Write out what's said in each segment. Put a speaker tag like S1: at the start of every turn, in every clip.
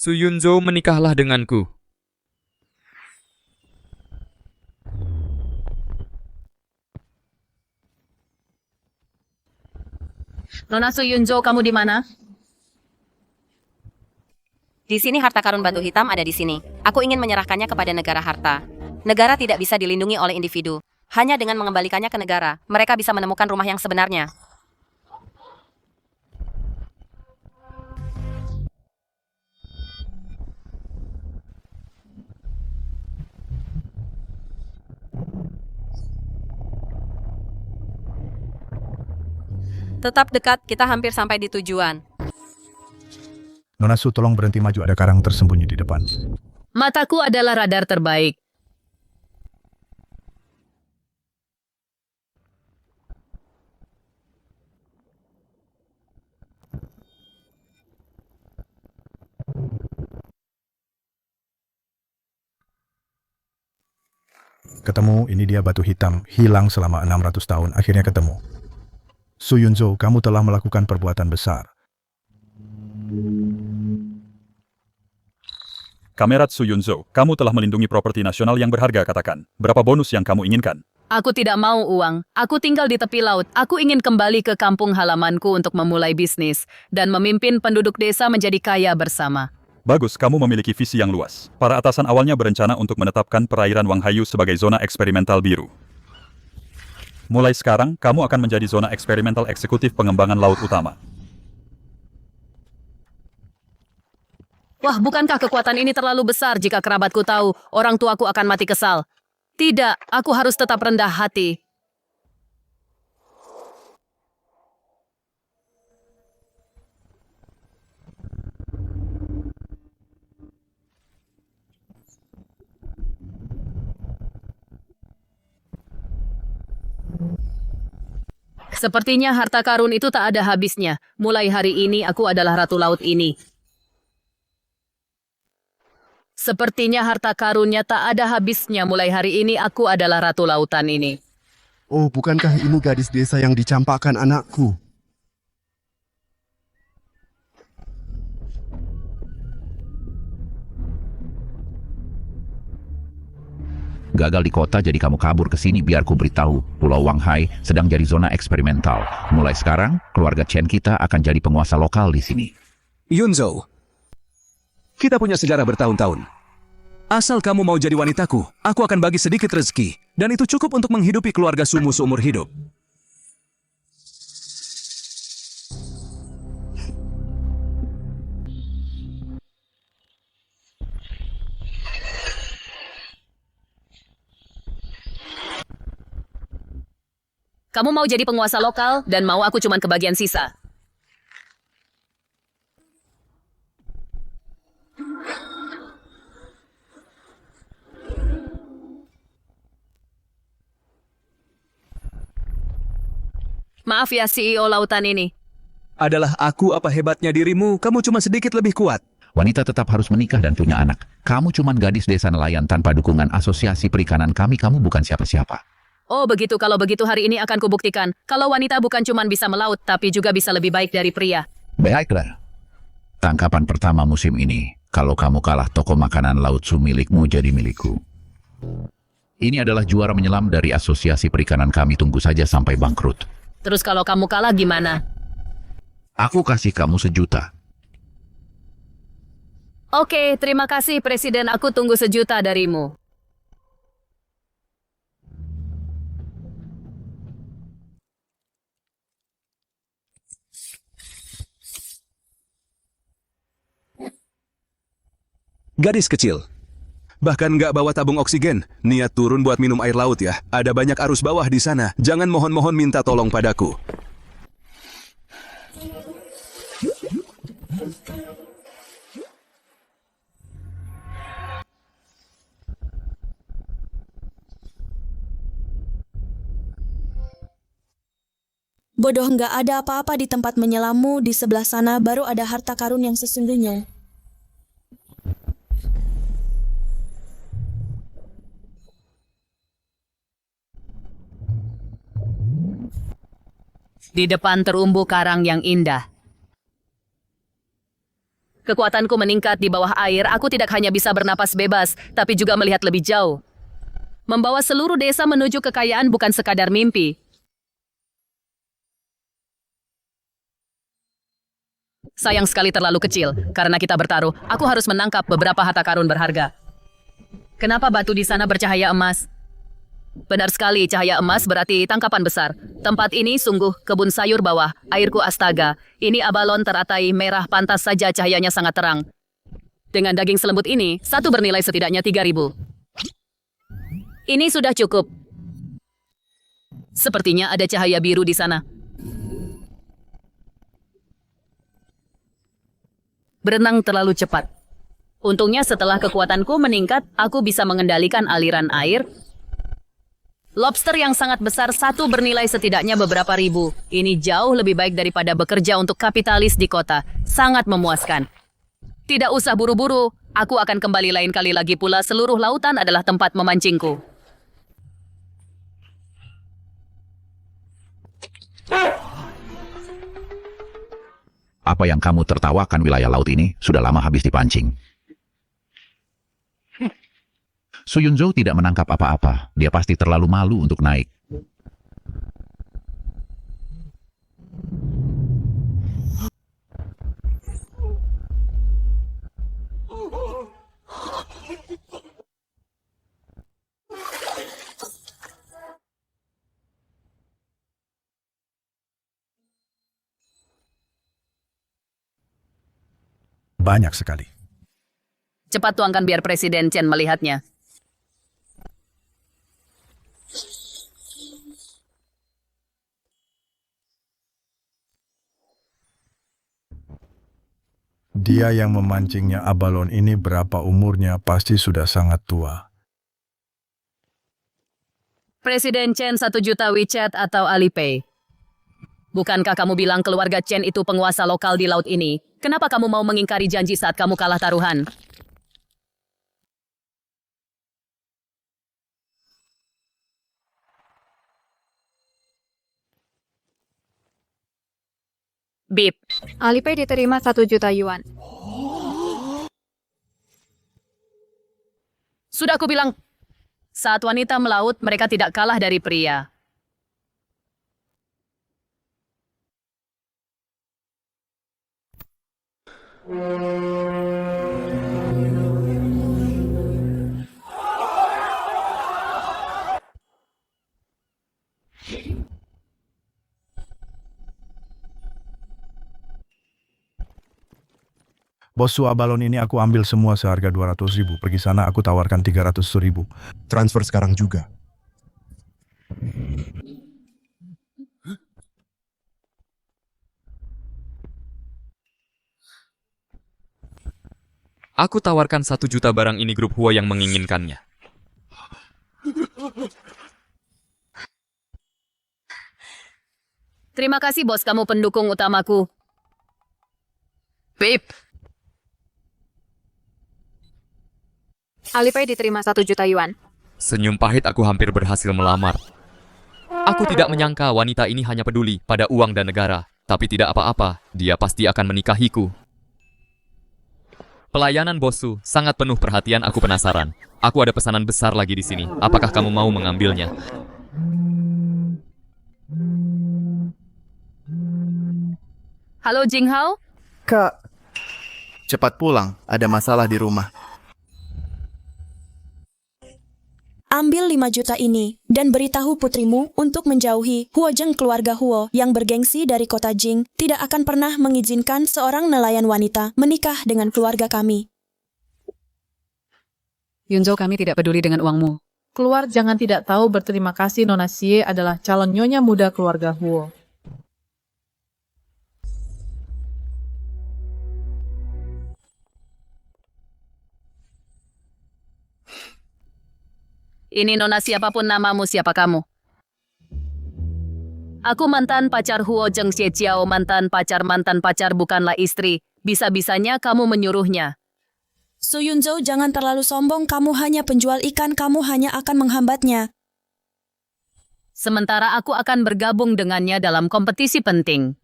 S1: Su Yunzo, menikahlah denganku.
S2: Nona Su Yunzo, kamu di mana?
S3: Di sini harta karun batu hitam ada di sini. Aku ingin menyerahkannya kepada negara harta. Negara tidak bisa dilindungi oleh individu. Hanya dengan mengembalikannya ke negara, mereka bisa menemukan rumah yang sebenarnya. Tetap dekat, kita hampir sampai di tujuan.
S4: Nona Su, tolong berhenti maju, ada karang tersembunyi di depan.
S2: Mataku adalah radar terbaik.
S4: Ketemu, ini dia batu hitam, hilang selama 600 tahun, akhirnya ketemu. Su Yunzo, kamu telah melakukan perbuatan besar.
S5: Kamerat Su Yunzo, kamu telah melindungi properti nasional yang berharga, katakan. Berapa bonus yang kamu inginkan?
S2: Aku tidak mau uang. Aku tinggal di tepi laut. Aku ingin kembali ke kampung halamanku untuk memulai bisnis dan memimpin penduduk desa menjadi kaya bersama.
S5: Bagus, kamu memiliki visi yang luas. Para atasan awalnya berencana untuk menetapkan perairan Wanghayu sebagai zona eksperimental biru. Mulai sekarang, kamu akan menjadi zona eksperimental eksekutif pengembangan laut utama.
S2: Wah, bukankah kekuatan ini terlalu besar jika kerabatku tahu orang tuaku akan mati kesal? Tidak, aku harus tetap rendah hati. Sepertinya harta karun itu tak ada habisnya. Mulai hari ini aku adalah ratu laut ini. Sepertinya harta karunnya tak ada habisnya. Mulai hari ini aku adalah ratu lautan ini.
S6: Oh, bukankah ini gadis desa yang dicampakkan anakku?
S7: Gagal di kota, jadi kamu kabur ke sini biar ku beritahu. Pulau Wanghai sedang jadi zona eksperimental. Mulai sekarang, keluarga Chen kita akan jadi penguasa lokal di sini.
S8: Yunzo, kita punya sejarah bertahun-tahun. Asal kamu mau jadi wanitaku, aku akan bagi sedikit rezeki. Dan itu cukup untuk menghidupi keluarga Sumu seumur hidup.
S2: Kamu mau jadi penguasa lokal dan mau aku cuman kebagian sisa. Maaf ya CEO lautan ini.
S8: Adalah aku apa hebatnya dirimu, kamu cuma sedikit lebih kuat.
S7: Wanita tetap harus menikah dan punya anak. Kamu cuman gadis desa nelayan tanpa dukungan asosiasi perikanan kami, kamu bukan siapa-siapa.
S2: Oh begitu, kalau begitu hari ini akan kubuktikan. Kalau wanita bukan cuman bisa melaut, tapi juga bisa lebih baik dari pria.
S7: Baiklah. Tangkapan pertama musim ini. Kalau kamu kalah, toko makanan laut Su milikmu jadi milikku. Ini adalah juara menyelam dari asosiasi perikanan kami, tunggu saja sampai bangkrut.
S2: Terus kalau kamu kalah gimana?
S7: Aku kasih kamu 1 juta.
S2: Oke, terima kasih Presiden, aku tunggu 1 juta darimu.
S8: Gadis kecil. Bahkan nggak bawa tabung oksigen. Niat turun buat minum air laut ya. Ada banyak arus bawah di sana. Jangan mohon-mohon minta tolong padaku.
S9: Bodoh, nggak ada apa-apa di tempat menyelammu, di sebelah sana baru ada harta karun yang sesungguhnya.
S2: Di depan terumbu karang yang indah. Kekuatanku meningkat di bawah air, aku tidak hanya bisa bernapas bebas, tapi juga melihat lebih jauh. Membawa seluruh desa menuju kekayaan bukan sekadar mimpi. Sayang sekali terlalu kecil, karena kita bertaruh, aku harus menangkap beberapa harta karun berharga. Kenapa batu di sana bercahaya emas? Benar sekali, cahaya emas berarti tangkapan besar. Tempat ini sungguh kebun sayur bawah, airku astaga. Ini abalon teratai merah, pantas saja cahayanya sangat terang. Dengan daging selembut ini, satu bernilai setidaknya 3.000. Ini sudah cukup. Sepertinya ada cahaya biru di sana. Berenang terlalu cepat. Untungnya setelah kekuatanku meningkat, aku bisa mengendalikan aliran air. Lobster yang sangat besar satu bernilai setidaknya beberapa ribu. Ini jauh lebih baik daripada bekerja untuk kapitalis di kota. Sangat memuaskan. Tidak usah buru-buru, aku akan kembali lain kali lagi pula. Seluruh lautan adalah tempat memancingku.
S7: Apa yang kamu tertawakan wilayah laut ini sudah lama habis dipancing. Su Yunzhou tidak menangkap apa-apa. Dia pasti terlalu malu untuk naik.
S4: Banyak sekali.
S2: Cepat tuangkan biar Presiden Chen melihatnya.
S4: Dia yang memancingnya abalon ini berapa umurnya pasti sudah sangat tua.
S2: Presiden Chen 1 juta WeChat atau Alipay. Bukankah kamu bilang keluarga Chen itu penguasa lokal di laut ini? Kenapa kamu mau mengingkari janji saat kamu kalah taruhan? Bip.
S10: Alipay diterima 1 juta yuan.
S2: Sudah aku bilang, saat wanita melaut, mereka tidak kalah dari pria.
S4: Bos Su abalon ini aku ambil semua seharga 200.000. Pergi sana aku tawarkan 300.000.
S6: Transfer sekarang juga.
S1: Aku tawarkan 1 juta barang ini grup Huo yang menginginkannya.
S2: Terima kasih bos, kamu pendukung utamaku. Bip.
S10: Alipay diterima 1 juta yuan.
S1: Senyum pahit aku hampir berhasil melamar. Aku tidak menyangka wanita ini hanya peduli pada uang dan negara. Tapi tidak apa-apa, dia pasti akan menikahiku. Pelayanan bosku sangat penuh perhatian, aku penasaran. Aku ada pesanan besar lagi di sini. Apakah kamu mau mengambilnya?
S2: Halo Jinghao?
S11: Kak, cepat pulang, ada masalah di rumah.
S9: Ambil 5 juta ini dan beritahu putrimu untuk menjauhi Huojeng. Keluarga Huo yang bergengsi dari kota Jing tidak akan pernah mengizinkan seorang nelayan wanita menikah dengan keluarga kami.
S2: Yunzhou, kami tidak peduli dengan uangmu.
S12: Keluar jangan tidak tahu berterima kasih, Nona Xie adalah calon nyonya muda keluarga Huo.
S2: Ini nona, siapapun namamu, siapa kamu? Aku mantan pacar Huo Zheng Xiejiao, mantan pacar bukanlah istri. Bisa-bisanya kamu menyuruhnya.
S9: Su Yunzhou, jangan terlalu sombong, kamu hanya penjual ikan, kamu hanya akan menghambatnya.
S2: Sementara aku akan bergabung dengannya dalam kompetisi penting.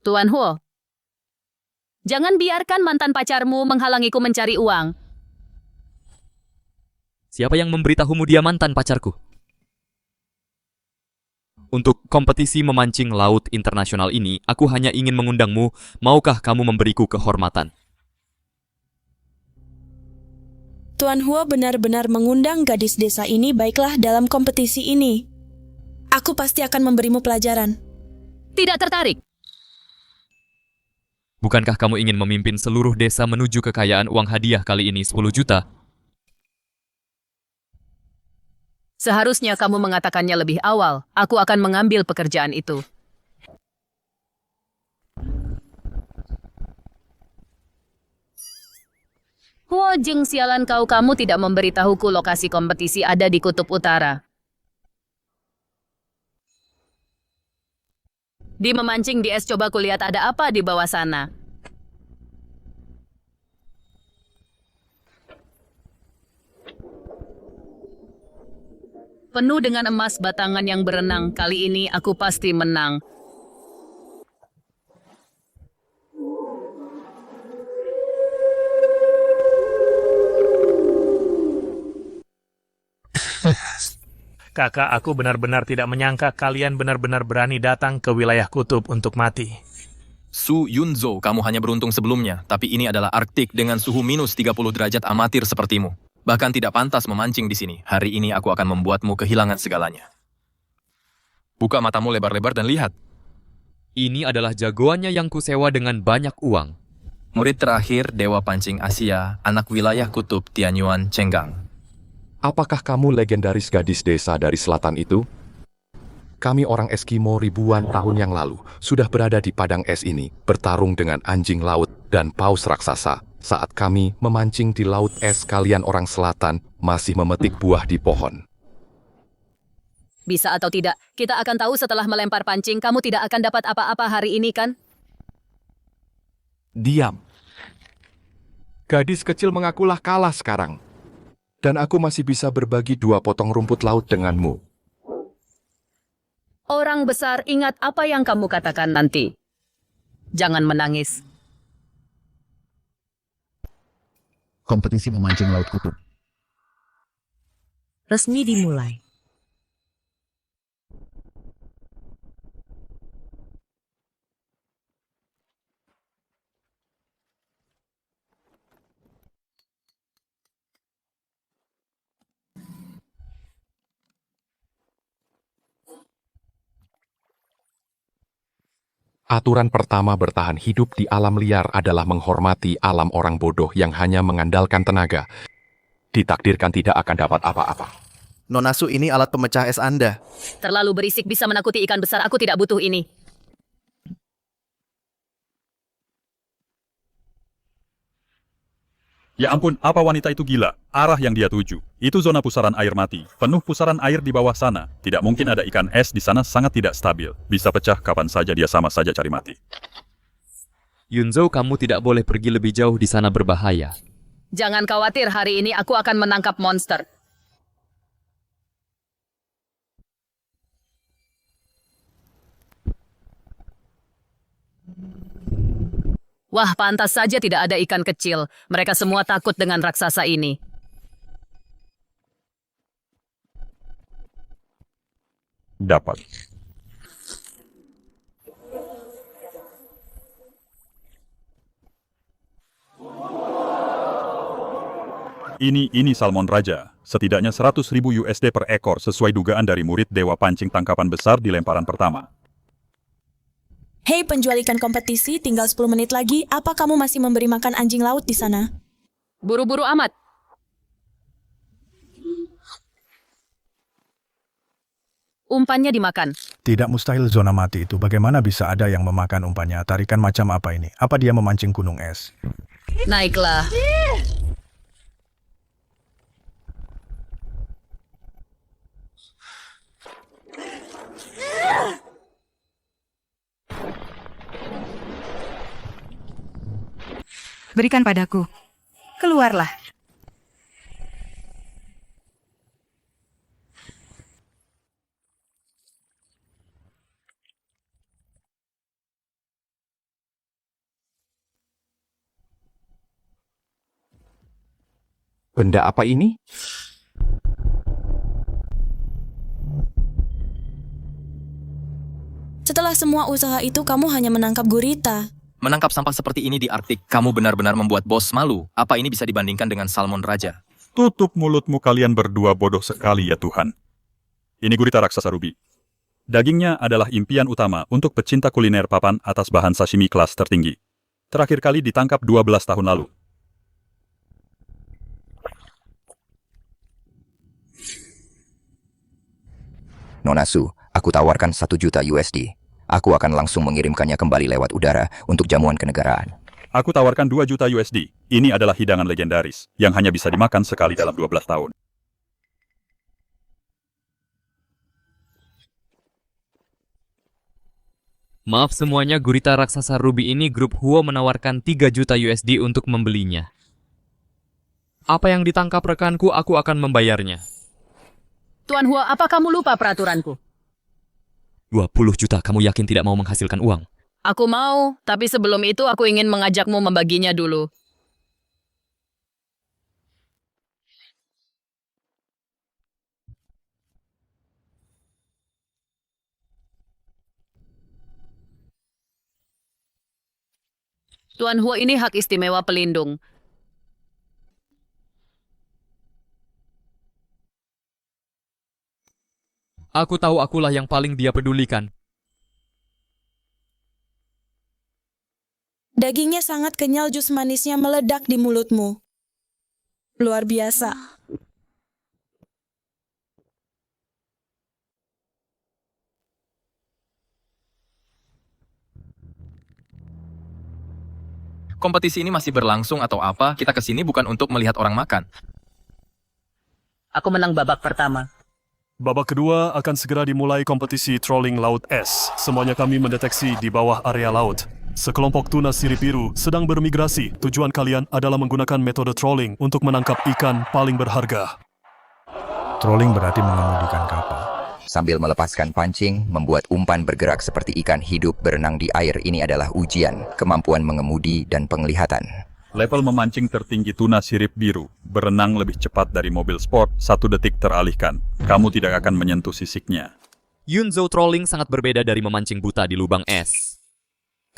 S2: Tuan Huo, jangan biarkan mantan pacarmu menghalangiku mencari uang.
S1: Siapa yang memberitahumu dia mantan pacarku? Untuk kompetisi memancing laut internasional ini, aku hanya ingin mengundangmu. Maukah kamu memberiku kehormatan?
S9: Tuan Huo benar-benar mengundang gadis desa ini baiklah dalam kompetisi ini. Aku pasti akan memberimu pelajaran.
S2: Tidak tertarik.
S1: Bukankah kamu ingin memimpin seluruh desa menuju kekayaan uang hadiah kali ini 10 juta?
S2: Seharusnya kamu mengatakannya lebih awal. Aku akan mengambil pekerjaan itu. Huo Jeng, sialan kau, kamu tidak memberitahuku lokasi kompetisi ada di Kutub Utara. Di memancing di es, coba kulihat ada apa di bawah sana. Penuh dengan emas batangan yang berenang. Kali ini aku pasti menang.
S13: Kakak, aku benar-benar tidak menyangka kalian benar-benar berani datang ke wilayah kutub untuk mati.
S14: Su Yunzo, kamu hanya beruntung sebelumnya, tapi ini adalah Arktik dengan suhu minus 30 derajat amatir sepertimu. Bahkan tidak pantas memancing di sini. Hari ini aku akan membuatmu kehilangan segalanya. Buka matamu lebar-lebar dan lihat.
S1: Ini adalah jagoannya yang kusewa dengan banyak uang.
S14: Murid terakhir Dewa Pancing Asia, anak wilayah kutub Tianyuan Cenggang.
S15: Apakah kamu legendaris gadis desa dari selatan itu? Kami orang Eskimo ribuan tahun yang lalu sudah berada di padang es ini, bertarung dengan anjing laut dan paus raksasa. Saat kami memancing di laut es, kalian orang selatan masih memetik buah di pohon.
S2: Bisa atau tidak, kita akan tahu setelah melempar pancing. Kamu tidak akan dapat apa-apa hari ini, kan?
S15: Diam. Gadis kecil mengakulah kalah sekarang. Dan aku masih bisa berbagi 2 potong rumput laut denganmu.
S2: Orang besar, ingat apa yang kamu katakan nanti. Jangan menangis.
S7: Kompetisi memancing laut kutub
S16: resmi dimulai.
S15: Aturan pertama bertahan hidup di alam liar adalah menghormati alam orang bodoh yang hanya mengandalkan tenaga. Ditakdirkan tidak akan dapat apa-apa.
S11: Nona Su, ini alat pemecah es Anda.
S2: Terlalu berisik, bisa menakuti ikan besar. Aku tidak butuh ini.
S5: Ya ampun, apa wanita itu gila? Arah yang dia tuju. Itu zona pusaran air mati. Penuh pusaran air di bawah sana. Tidak mungkin ada ikan es di sana, sangat tidak stabil. Bisa pecah kapan saja, dia sama saja cari mati.
S1: Yunzo, kamu tidak boleh pergi lebih jauh, di sana berbahaya.
S2: Jangan khawatir, hari ini aku akan menangkap monster. Wah, pantas saja tidak ada ikan kecil. Mereka semua takut dengan raksasa ini.
S5: Dapat. Ini salmon raja. Setidaknya 100.000 USD per ekor sesuai dugaan dari murid Dewa Pancing tangkapan besar di lemparan pertama.
S9: Hei penjual ikan kompetisi, tinggal 10 menit lagi. Apa kamu masih memberi makan anjing laut di sana?
S2: Buru-buru amat. Umpannya dimakan.
S4: Tidak mustahil zona mati itu. Bagaimana bisa ada yang memakan umpannya? Tarikan macam apa ini? Apa dia memancing gunung es?
S2: Naiklah.
S16: Berikan padaku. Keluarlah.
S15: Benda apa ini?
S9: Setelah semua usaha itu, kamu hanya menangkap gurita.
S14: Menangkap sampah seperti ini di Arktik, kamu benar-benar membuat bos malu. Apa ini bisa dibandingkan dengan salmon raja?
S5: Tutup mulutmu, kalian berdua bodoh sekali ya Tuhan. Ini gurita raksasa ruby. Dagingnya adalah impian utama untuk pecinta kuliner papan atas bahan sashimi kelas tertinggi. Terakhir kali ditangkap 12 tahun lalu.
S17: Nona Su, aku tawarkan 1 juta USD. Aku akan langsung mengirimkannya kembali lewat udara untuk jamuan kenegaraan.
S5: Aku tawarkan 2 juta USD. Ini adalah hidangan legendaris yang hanya bisa dimakan sekali dalam 12 tahun.
S1: Maaf semuanya, gurita raksasa ruby ini grup Huo menawarkan 3 juta USD untuk membelinya. Apa yang ditangkap rekanku, aku akan membayarnya.
S2: Tuan Huo, apa kamu lupa peraturanku?
S1: 20 juta, kamu yakin tidak mau menghasilkan uang?
S2: Aku mau, tapi sebelum itu aku ingin mengajakmu membaginya dulu. Tuan Huo, ini hak istimewa pelindung.
S1: Aku tahu akulah yang paling dia pedulikan.
S9: Dagingnya sangat kenyal, jus manisnya meledak di mulutmu. Luar biasa.
S14: Kompetisi ini masih berlangsung atau apa? Kita kesini bukan untuk melihat orang makan.
S2: Aku menang babak pertama.
S18: Babak kedua akan segera dimulai kompetisi trolling laut es. Semuanya kami mendeteksi di bawah area laut. Sekelompok tuna sirip biru sedang bermigrasi. Tujuan kalian adalah menggunakan metode trolling untuk menangkap ikan paling berharga.
S4: Trolling berarti mengemudikan kapal.
S17: Sambil melepaskan pancing, membuat umpan bergerak seperti ikan hidup berenang di air ini adalah ujian, kemampuan mengemudi dan penglihatan.
S5: Level memancing tertinggi tuna sirip biru. Berenang lebih cepat dari mobil sport, 1 detik teralihkan. Kamu tidak akan menyentuh sisiknya.
S1: Yunzo trolling sangat berbeda dari memancing buta di lubang es.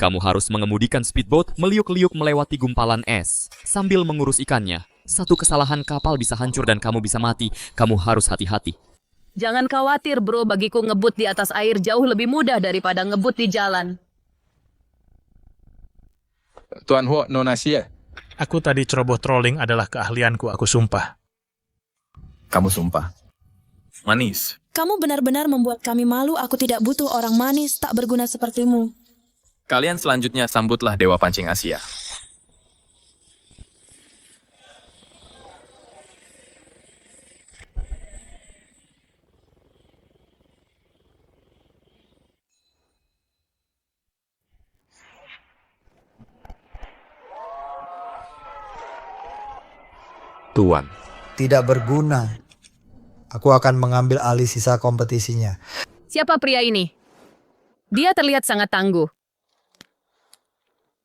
S1: Kamu harus mengemudikan speedboat meliuk-liuk melewati gumpalan es, sambil mengurus ikannya. Satu kesalahan kapal bisa hancur dan kamu bisa mati. Kamu harus hati-hati.
S2: Jangan khawatir bro, bagiku ngebut di atas air jauh lebih mudah daripada ngebut di jalan.
S14: Tuan Huo, Nona Xie.
S13: Aku tadi ceroboh trolling adalah keahlianku, aku sumpah.
S14: Kamu sumpah. Manis.
S9: Kamu benar-benar membuat kami malu. Aku tidak butuh orang manis tak berguna sepertimu.
S14: Kalian selanjutnya sambutlah Dewa Pancing Asia.
S15: Tuan.
S19: Tidak berguna. Aku akan mengambil alih sisa kompetisinya.
S2: Siapa pria ini? Dia terlihat sangat tangguh.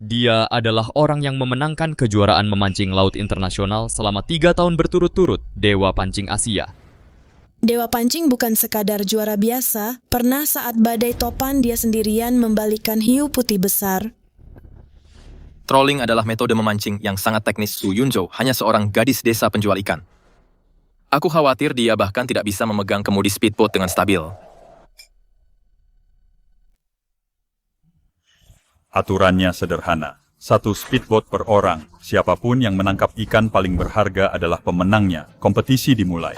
S1: Dia adalah orang yang memenangkan kejuaraan memancing laut internasional selama 3 tahun berturut-turut, Dewa Pancing Asia.
S9: Dewa pancing bukan sekadar juara biasa. Pernah saat badai topan dia sendirian membalikkan hiu putih besar.
S14: Trolling adalah metode memancing yang sangat teknis. Su Yunzo hanya seorang gadis desa penjual ikan. Aku khawatir dia bahkan tidak bisa memegang kemudi speedboat dengan stabil.
S5: Aturannya sederhana. 1 speedboat per orang. Siapapun yang menangkap ikan paling berharga adalah pemenangnya. Kompetisi dimulai.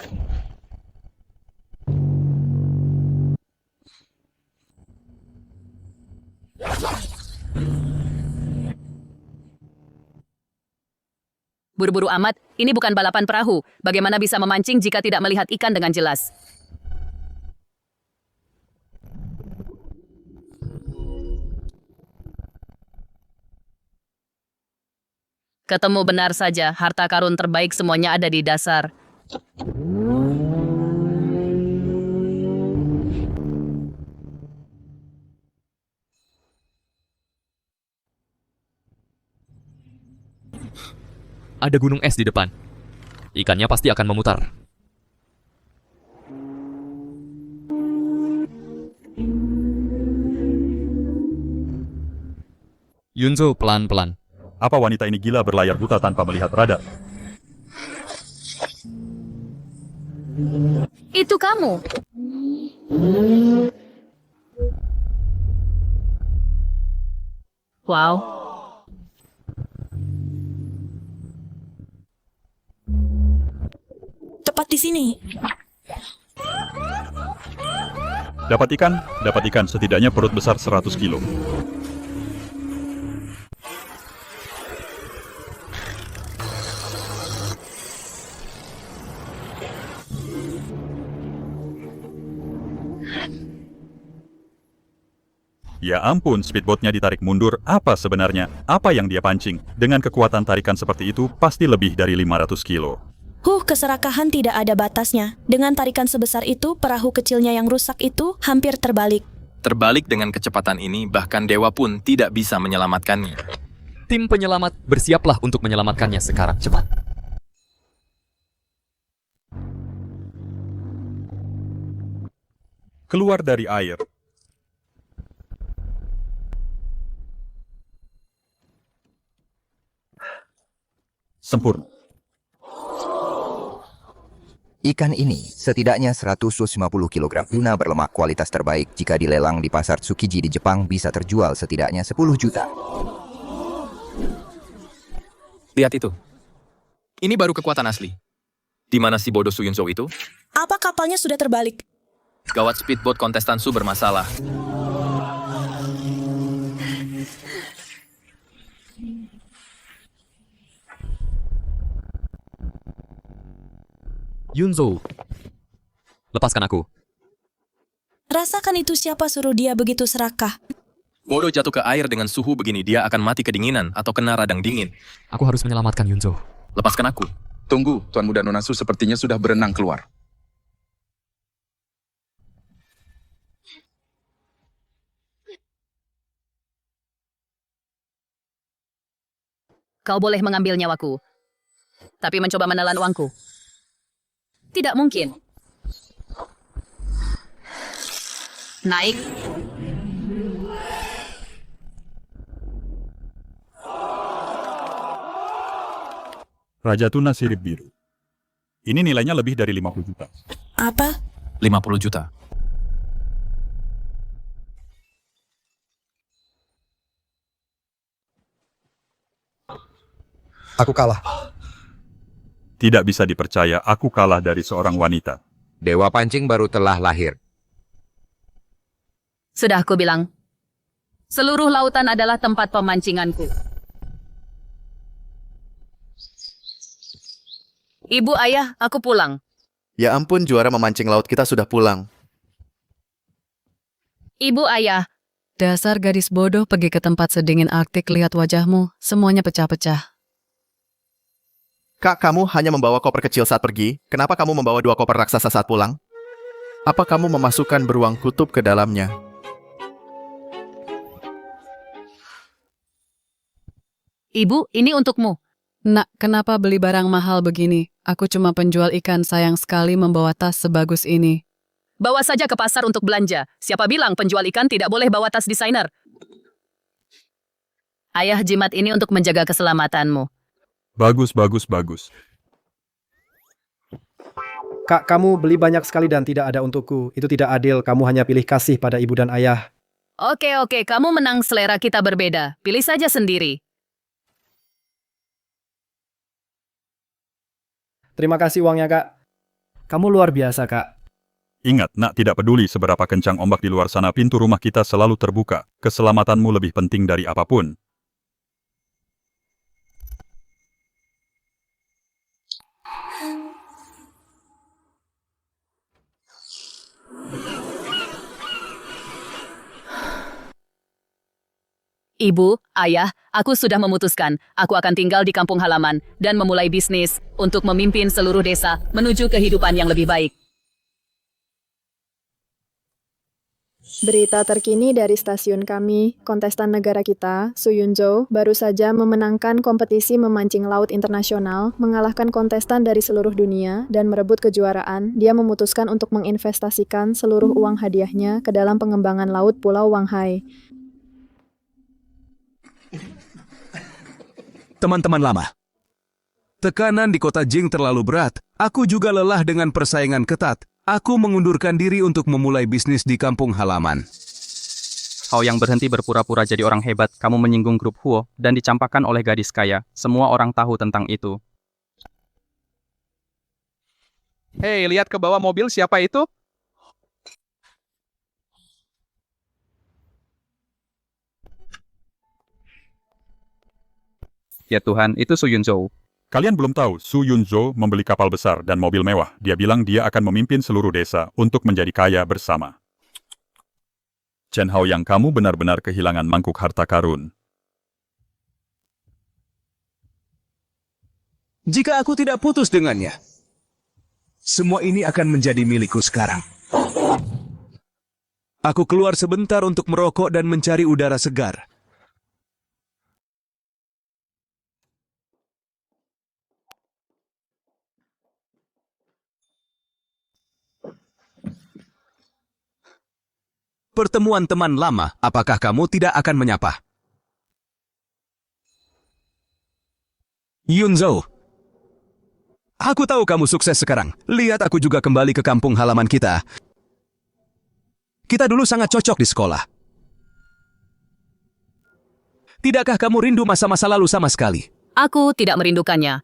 S2: Buru-buru amat, ini bukan balapan perahu. Bagaimana bisa memancing jika tidak melihat ikan dengan jelas? Ketemu benar saja, harta karun terbaik semuanya ada di dasar.
S1: Ada gunung es di depan. ikannya pasti akan memutar. Yunzo, pelan-pelan.
S5: Apa wanita ini gila berlayar buta tanpa melihat radar?
S2: Itu kamu. Wow.
S9: Tepat di sini.
S5: Dapat ikan, setidaknya perut besar 100 kilo. Ya ampun, speedboatnya ditarik mundur. Apa sebenarnya? Apa yang dia pancing? Dengan kekuatan tarikan seperti itu, pasti lebih dari 500 kilo.
S9: Keserakahan tidak ada batasnya. Dengan tarikan sebesar itu, perahu kecilnya yang rusak itu hampir terbalik.
S14: Terbalik dengan kecepatan ini, bahkan dewa pun tidak bisa menyelamatkannya.
S1: Tim penyelamat, bersiaplah untuk menyelamatkannya sekarang, cepat.
S5: Keluar dari air. Sempurna.
S17: Ikan ini setidaknya 150 kg tuna berlemak kualitas terbaik jika dilelang di pasar Tsukiji di Jepang bisa terjual setidaknya 10 juta.
S14: Lihat itu. Ini baru kekuatan asli. Di mana si bodoh Suyunzo itu?
S9: Apa kapalnya sudah terbalik?
S14: Gawat, speedboat kontestan Su bermasalah.
S1: Yunzo, lepaskan aku.
S9: Rasakan itu, siapa suruh dia begitu serakah?
S14: Bodoh jatuh ke air dengan suhu begini, dia akan mati kedinginan atau kena radang dingin.
S1: Aku harus menyelamatkan Yunzo.
S14: Lepaskan aku.
S20: Tunggu, Tuan Muda Nona Su sepertinya sudah berenang keluar.
S2: Kau boleh mengambil nyawaku, tapi mencoba menelan uangku. Tidak mungkin. Naik.
S5: Raja Tuna Sirip Biru. Ini nilainya lebih dari 50 juta.
S9: Apa?
S14: 50 juta.
S19: Aku kalah.
S5: Tidak bisa dipercaya, aku kalah dari seorang wanita.
S21: Dewa pancing baru telah lahir.
S2: Sudah aku bilang. Seluruh lautan adalah tempat pemancinganku. Ibu, ayah, aku pulang.
S11: Ya ampun, juara memancing laut kita sudah pulang.
S2: Ibu, ayah.
S22: Dasar gadis bodoh, pergi ke tempat sedingin Arktik, lihat wajahmu, semuanya pecah-pecah.
S11: Kak, kamu hanya membawa koper kecil saat pergi. Kenapa kamu membawa 2 koper raksasa saat pulang? Apa kamu memasukkan beruang kutub ke dalamnya?
S2: Ibu, ini untukmu.
S22: Nak, kenapa beli barang mahal begini? Aku cuma penjual ikan, sayang sekali membawa tas sebagus ini.
S2: Bawa saja ke pasar untuk belanja. Siapa bilang penjual ikan tidak boleh bawa tas desainer? Ayah jimat ini untuk menjaga keselamatanmu.
S5: Bagus, bagus, bagus.
S23: Kak, kamu beli banyak sekali dan tidak ada untukku. Itu tidak adil, kamu hanya pilih kasih pada ibu dan ayah.
S2: Oke, kamu menang, selera kita berbeda. Pilih saja sendiri.
S23: Terima kasih uangnya, Kak. Kamu luar biasa, Kak.
S5: Ingat, nak, tidak peduli seberapa kencang ombak di luar sana, pintu rumah kita selalu terbuka. Keselamatanmu lebih penting dari apapun.
S2: Ibu, ayah, aku sudah memutuskan. Aku akan tinggal di kampung halaman dan memulai bisnis untuk memimpin seluruh desa menuju kehidupan yang lebih baik.
S10: Berita terkini dari stasiun kami, kontestan negara kita, Su Yunzo, baru saja memenangkan kompetisi memancing laut internasional, mengalahkan kontestan dari seluruh dunia, dan merebut kejuaraan. Dia memutuskan untuk menginvestasikan seluruh uang hadiahnya ke dalam pengembangan laut Pulau Wanghai.
S3: Teman-teman lama, tekanan di kota Jing terlalu berat. Aku juga lelah dengan persaingan ketat. Aku mengundurkan diri untuk memulai bisnis di kampung halaman.
S6: Kau yang berhenti berpura-pura jadi orang hebat, kamu menyinggung grup Huo dan dicampakkan oleh gadis kaya. Semua orang tahu tentang itu.
S8: Hei, lihat ke bawah mobil, siapa itu?
S6: Ya Tuhan, itu Su Yunzo.
S5: Kalian belum tahu, Su Yunzo membeli kapal besar dan mobil mewah. Dia bilang dia akan memimpin seluruh desa untuk menjadi kaya bersama. Chen Hao yang kamu benar-benar kehilangan mangkuk harta karun.
S3: Jika aku tidak putus dengannya, semua ini akan menjadi milikku sekarang. Aku keluar sebentar untuk merokok dan mencari udara segar. Pertemuan teman lama, apakah kamu tidak akan menyapa? Yunzo, aku tahu kamu sukses sekarang. Lihat aku juga kembali ke kampung halaman kita. Kita dulu sangat cocok di sekolah. Tidakkah kamu rindu masa-masa lalu sama sekali?
S2: Aku tidak merindukannya.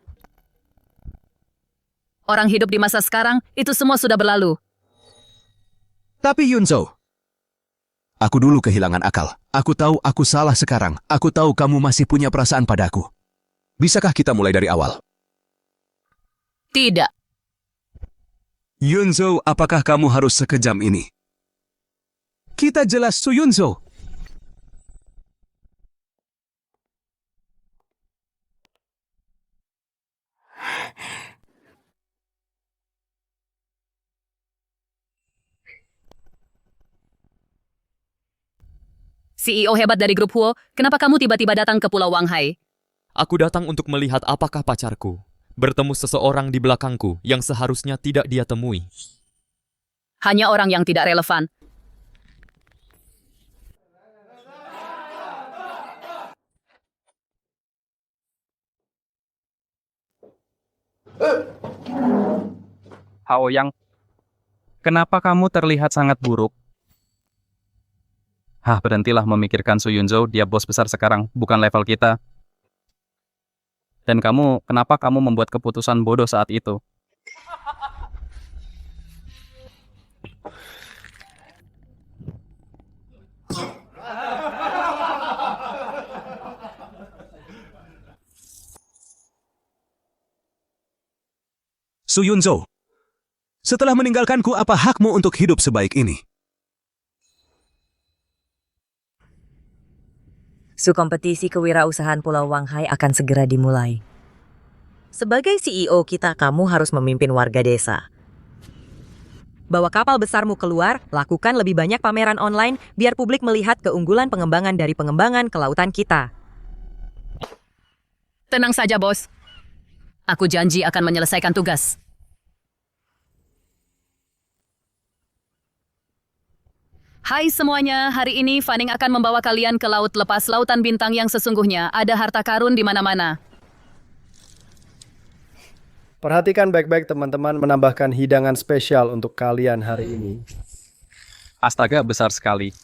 S2: Orang hidup di masa sekarang, itu semua sudah berlalu.
S3: Tapi Yunzo, aku dulu kehilangan akal. Aku tahu aku salah sekarang. Aku tahu kamu masih punya perasaan padaku. Bisakah kita mulai dari awal?
S2: Tidak.
S3: Yunzo, apakah kamu harus sekejam ini? Kita jelas Su Yunzo.
S2: CEO hebat dari grup Huo, kenapa kamu tiba-tiba datang ke Pulau Wanghai?
S1: Aku datang untuk melihat apakah pacarku bertemu seseorang di belakangku yang seharusnya tidak dia temui.
S2: Hanya orang yang tidak relevan.
S6: Hao Yang, kenapa kamu terlihat sangat buruk? Berhentilah memikirkan Su Yunzo, dia bos besar sekarang, bukan level kita. Dan kenapa kamu membuat keputusan bodoh saat itu?
S3: Su Yunzo, setelah meninggalkanku, apa hakmu untuk hidup sebaik ini?
S16: Su kompetisi kewirausahaan Pulau Wanghai akan segera dimulai. Sebagai CEO kita, kamu harus memimpin warga desa. Bawa kapal besarmu keluar, lakukan lebih banyak pameran online, biar publik melihat keunggulan pengembangan dari pengembangan kelautan kita.
S2: Tenang saja, bos. Aku janji akan menyelesaikan tugas. Hai semuanya, hari ini Fanning akan membawa kalian ke laut lepas lautan bintang yang sesungguhnya. Ada harta karun di mana-mana.
S23: Perhatikan baik-baik teman-teman, menambahkan hidangan spesial untuk kalian hari ini.
S6: Astaga, besar sekali.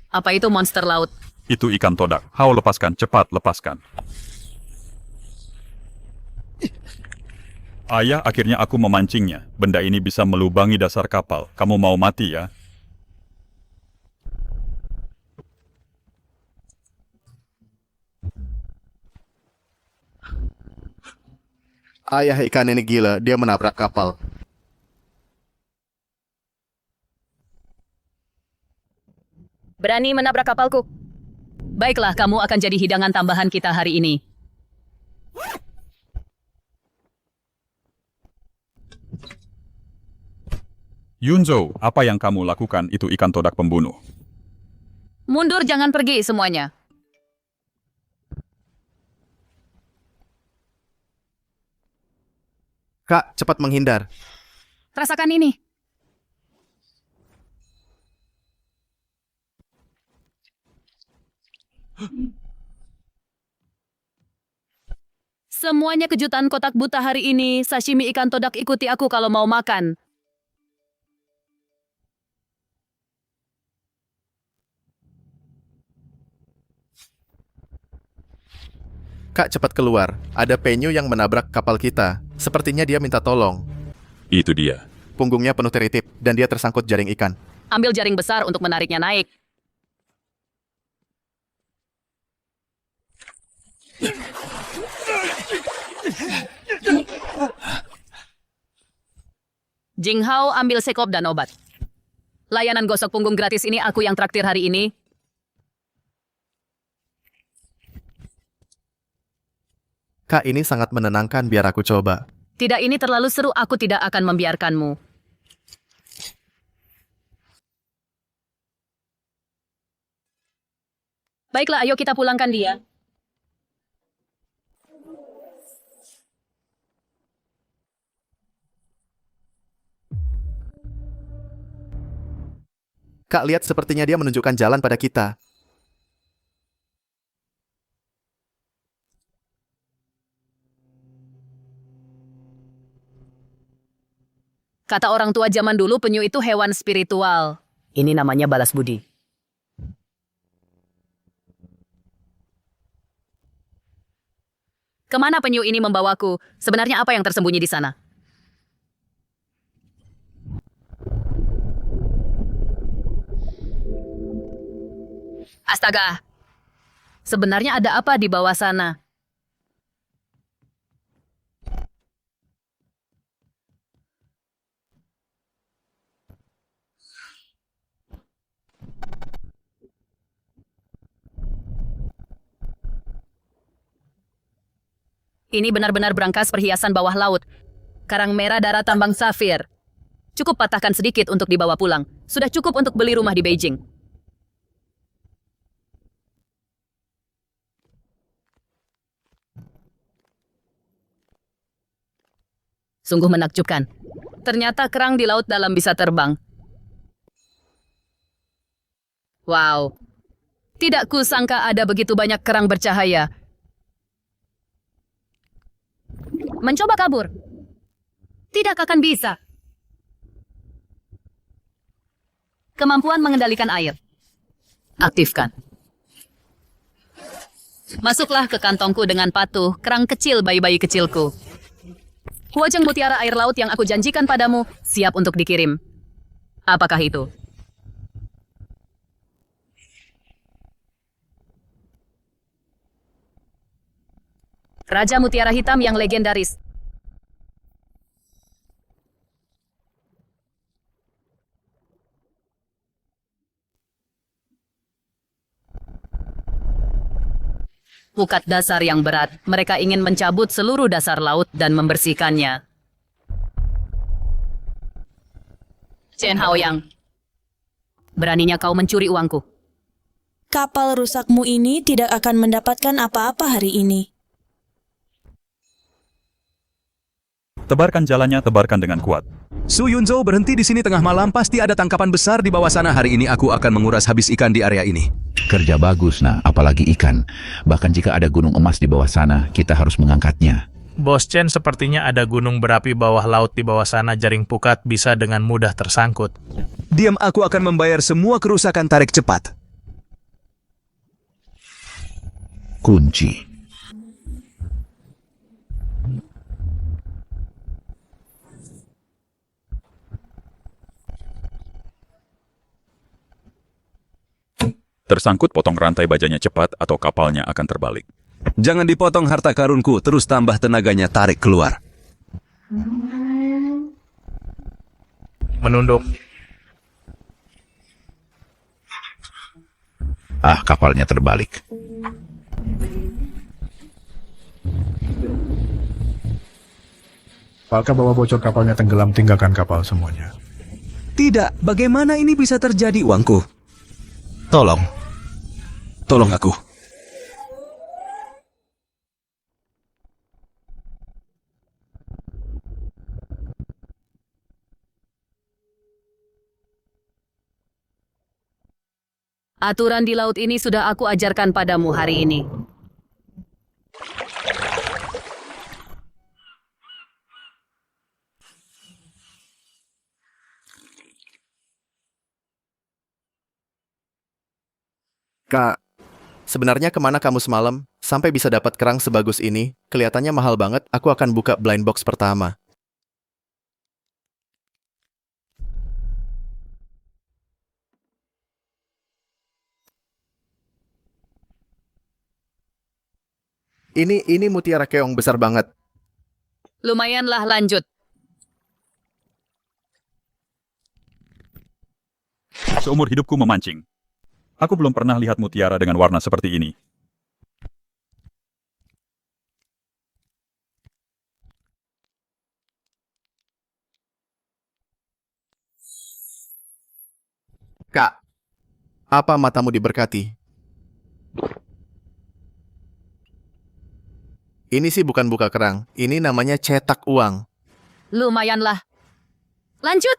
S2: Apa itu monster laut?
S5: Itu ikan todak. Hao, lepaskan, cepat lepaskan. Ayah, akhirnya aku memancingnya. Benda ini bisa melubangi dasar kapal. Kamu mau mati ya?
S11: Ayah, ikan ini gila. Dia menabrak kapal.
S2: Berani menabrak kapalku? Baiklah, kamu akan jadi hidangan tambahan kita hari ini.
S5: Yunzo, apa yang kamu lakukan itu ikan todak pembunuh.
S2: Mundur, jangan pergi semuanya.
S11: Kak, cepat menghindar.
S2: Rasakan ini. Semuanya kejutan kotak buta hari ini. Sashimi ikan todak, ikuti aku kalau mau makan.
S11: Kak, cepat keluar. Ada penyu yang menabrak kapal kita. Sepertinya dia minta tolong.
S5: Itu dia.
S11: Punggungnya penuh teritip, dan dia tersangkut jaring ikan.
S2: Ambil jaring besar untuk menariknya naik. Jinghao, ambil sekop dan obat. Layanan gosok punggung gratis ini aku yang traktir hari ini.
S11: Kak, ini sangat menenangkan, biar aku coba.
S2: Tidak, ini terlalu seru, aku tidak akan membiarkanmu. Baiklah, ayo kita pulangkan dia.
S11: Kak, lihat, sepertinya dia menunjukkan jalan pada kita.
S2: Kata orang tua zaman dulu, penyu itu hewan spiritual. Ini namanya balas budi. Kemana penyu ini membawaku? Sebenarnya apa yang tersembunyi di sana? Astaga! Sebenarnya ada apa di bawah sana? Ini benar-benar berangkas perhiasan bawah laut. Karang merah darah tambang safir. Cukup patahkan sedikit untuk dibawa pulang. Sudah cukup untuk beli rumah di Beijing. Sungguh menakjubkan. Ternyata kerang di laut dalam bisa terbang. Wow. Tidak kusangka ada begitu banyak kerang bercahaya. Mencoba kabur. Tidak akan bisa. Kemampuan mengendalikan air. Aktifkan. Masuklah ke kantongku dengan patuh, kerang kecil bayi-bayi kecilku. Huajeng mutiara air laut yang aku janjikan padamu, siap untuk dikirim. Apakah itu? Raja Mutiara Hitam yang legendaris. Pukat dasar yang berat. Mereka ingin mencabut seluruh dasar laut dan membersihkannya. Chen Haoyang, beraninya kau mencuri uangku.
S9: Kapal rusakmu ini tidak akan mendapatkan apa-apa hari ini.
S5: Tebarkan jalannya, tebarkan dengan kuat.
S3: Su Yunzo, berhenti di sini tengah malam, pasti ada tangkapan besar di bawah sana. Hari ini aku akan menguras habis ikan di area ini.
S7: Kerja bagus, nah, apalagi ikan. Bahkan jika ada gunung emas di bawah sana, kita harus mengangkatnya.
S13: Bos Chen, sepertinya ada gunung berapi bawah laut di bawah sana. Jaring pukat bisa dengan mudah tersangkut.
S3: Diam, aku akan membayar semua kerusakan, tarik cepat.
S7: Kunci.
S5: Tersangkut, potong rantai bajanya cepat atau kapalnya akan terbalik.
S3: Jangan dipotong harta karunku, terus tambah tenaganya, tarik keluar.
S13: Menunduk.
S7: Ah, kapalnya terbalik.
S4: Falka bawa bocor kapalnya tenggelam, tinggalkan kapal semuanya.
S3: Tidak, bagaimana ini bisa terjadi, uangku? Tolong. Tolong aku.
S2: Aturan di laut ini sudah aku ajarkan padamu hari ini.
S11: Kak, sebenarnya kemana kamu semalam? Sampai bisa dapat kerang sebagus ini? Kelihatannya mahal banget, aku akan buka blind box pertama. Ini mutiara keong besar banget.
S2: Lumayanlah, lanjut.
S5: Seumur hidupku memancing. Aku belum pernah lihat mutiara dengan warna seperti ini.
S11: Kak, apa matamu diberkati? Ini sih bukan buka kerang, ini namanya cetak uang.
S2: Lumayanlah. Lanjut.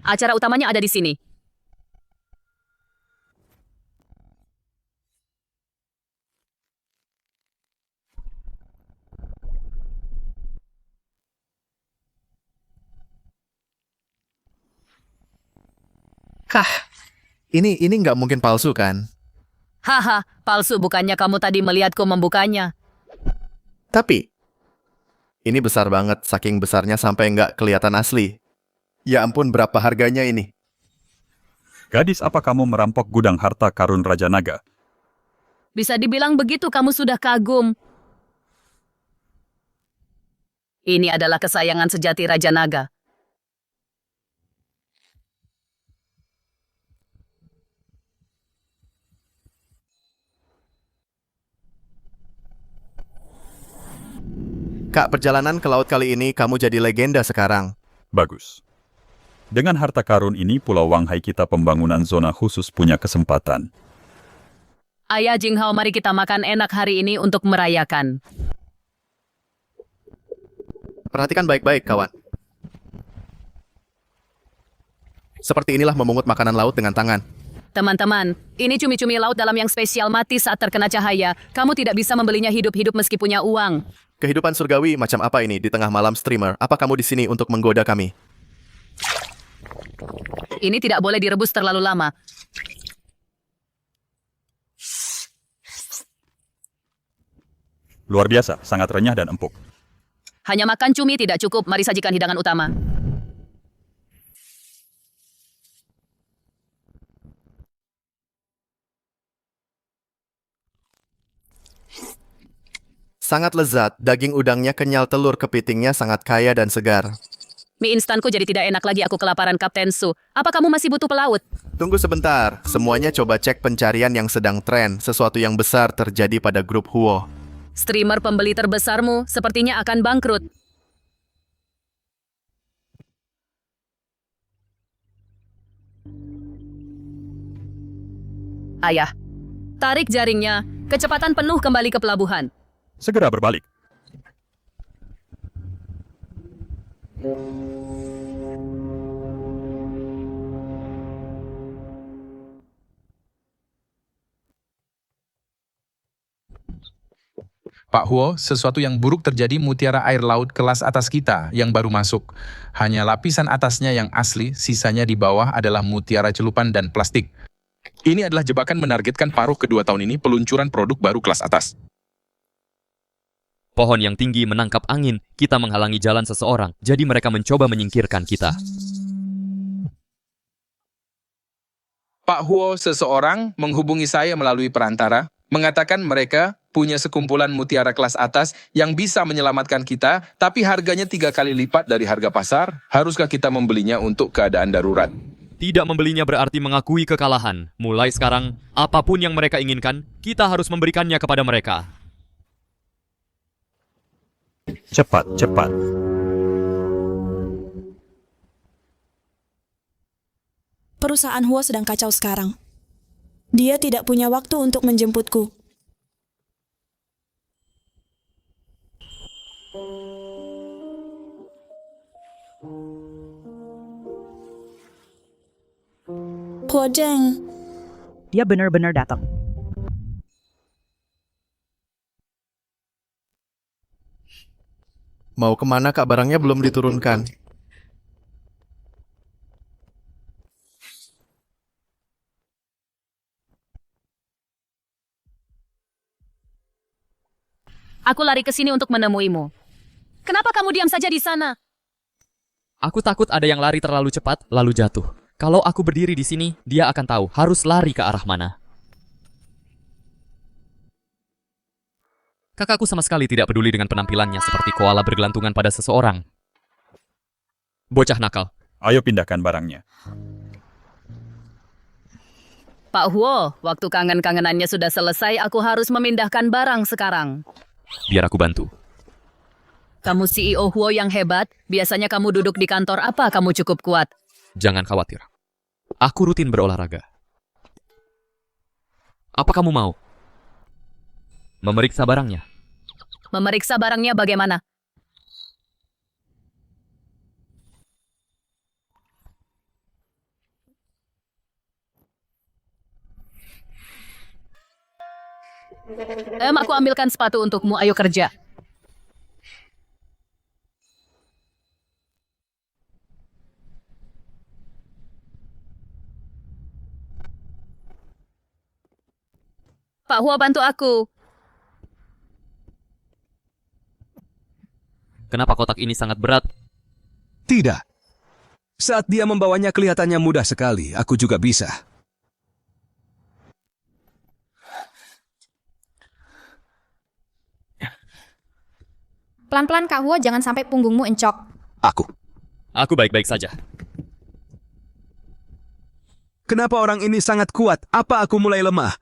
S2: Acara utamanya ada di sini.
S11: Kah, ini nggak mungkin palsu kan?
S2: Haha, palsu bukannya kamu tadi melihatku membukanya.
S11: Tapi, ini besar banget, saking besarnya sampai nggak kelihatan asli. Ya ampun, berapa harganya ini?
S5: Gadis, apa kamu merampok gudang harta karun Raja Naga?
S2: Bisa dibilang begitu, kamu sudah kagum. Ini adalah kesayangan sejati Raja Naga.
S11: Kak, perjalanan ke laut kali ini kamu jadi legenda sekarang.
S5: Bagus. Dengan harta karun ini, Pulau Wanghai kita pembangunan zona khusus punya kesempatan.
S2: Ayah Jinghao, mari kita makan enak hari ini untuk merayakan.
S11: Perhatikan baik-baik, kawan. Seperti inilah memungut makanan laut dengan tangan.
S2: Teman-teman, ini cumi-cumi laut dalam yang spesial mati saat terkena cahaya. Kamu tidak bisa membelinya hidup-hidup meski punya uang.
S11: Kehidupan surgawi macam apa ini di tengah malam streamer? Apa kamu di sini untuk menggoda kami?
S2: Ini tidak boleh direbus terlalu lama.
S5: Luar biasa, sangat renyah dan empuk.
S2: Hanya makan cumi tidak cukup, mari sajikan hidangan utama.
S11: Sangat lezat, daging udangnya kenyal, telur kepitingnya sangat kaya dan segar.
S2: Mie instanku jadi tidak enak lagi, aku kelaparan, Kapten Su. Apa kamu masih butuh pelaut?
S11: Tunggu sebentar, semuanya coba cek pencarian yang sedang tren. Sesuatu yang besar terjadi pada grup Huo.
S2: Streamer pembeli terbesarmu sepertinya akan bangkrut. Ayah, tarik jaringnya, kecepatan penuh kembali ke pelabuhan.
S5: Segera berbalik.
S20: Pak Huo, sesuatu yang buruk terjadi mutiara air laut kelas atas kita yang baru masuk. Hanya lapisan atasnya yang asli, sisanya di bawah adalah mutiara celupan dan plastik. Ini adalah jebakan menargetkan paruh kedua tahun ini peluncuran produk baru kelas atas.
S1: Pohon yang tinggi menangkap angin, kita menghalangi jalan seseorang, jadi mereka mencoba menyingkirkan kita.
S20: Pak Huo, seseorang menghubungi saya melalui perantara, mengatakan mereka punya sekumpulan mutiara kelas atas yang bisa menyelamatkan kita, tapi harganya 3 kali lipat dari harga pasar. Haruskah kita membelinya untuk keadaan darurat?
S1: Tidak membelinya berarti mengakui kekalahan. Mulai sekarang, apapun yang mereka inginkan, kita harus memberikannya kepada mereka.
S5: Cepat, cepat.
S9: Perusahaan Huo sedang kacau sekarang. Dia tidak punya waktu untuk menjemputku. Huojeng.
S12: Dia benar-benar datang.
S11: Mau kemana kak, barangnya belum diturunkan.
S2: Aku lari ke sini untuk menemuimu. Kenapa kamu diam saja di sana?
S1: Aku takut ada yang lari terlalu cepat, lalu jatuh. Kalau aku berdiri di sini, dia akan tahu harus lari ke arah mana. Kakakku sama sekali tidak peduli dengan penampilannya seperti koala bergelantungan pada seseorang. Bocah nakal.
S5: Ayo pindahkan barangnya.
S2: Pak Huo, waktu kangen-kangenannya sudah selesai, aku harus memindahkan barang sekarang.
S1: Biar aku bantu.
S2: Kamu CEO Huo yang hebat, biasanya kamu duduk di kantor apa kamu cukup kuat?
S1: Jangan khawatir. Aku rutin berolahraga. Apa kamu mau? Memeriksa barangnya.
S2: Memeriksa barangnya bagaimana? Aku ambilkan sepatu untukmu, ayo kerja. Pak Huo, bantu aku.
S1: Kenapa kotak ini sangat berat?
S3: Tidak. Saat dia membawanya kelihatannya mudah sekali. Aku juga bisa.
S15: Pelan-pelan Kak Huo, jangan sampai punggungmu encok.
S1: Aku baik-baik saja.
S3: Kenapa orang ini sangat kuat? Apa aku mulai lemah?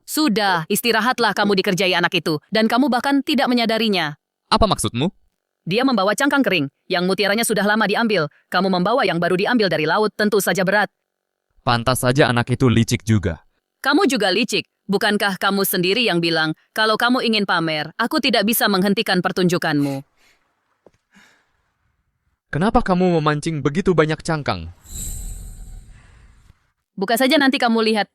S2: Sudah, istirahatlah kamu dikerjai anak itu, dan kamu bahkan tidak menyadarinya.
S1: Apa maksudmu?
S2: Dia membawa cangkang kering, yang mutiaranya sudah lama diambil. Kamu membawa yang baru diambil dari laut, tentu saja berat.
S1: Pantas saja anak itu licik juga.
S2: Kamu juga licik. Bukankah kamu sendiri yang bilang, kalau kamu ingin pamer, aku tidak bisa menghentikan pertunjukanmu.
S1: Kenapa kamu memancing begitu banyak cangkang?
S2: Buka saja nanti kamu lihat.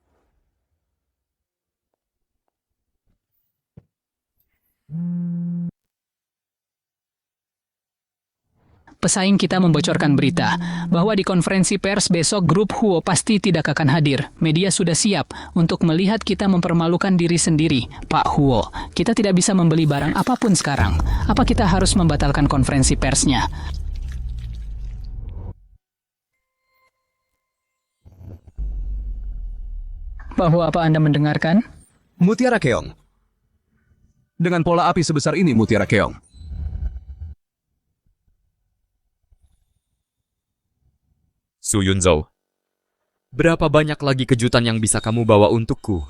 S18: Pesaing kita membocorkan berita bahwa di konferensi pers besok grup Huo pasti tidak akan hadir. Media sudah siap untuk melihat kita mempermalukan diri sendiri. Pak Huo, kita tidak bisa membeli barang apapun sekarang. Apa kita harus membatalkan konferensi persnya? Pak Huo, apa Anda mendengarkan?
S3: Mutiara Keong. Dengan pola api sebesar ini, Mutiara Keong.
S1: Su Yunzhou, berapa banyak lagi kejutan yang bisa kamu bawa untukku?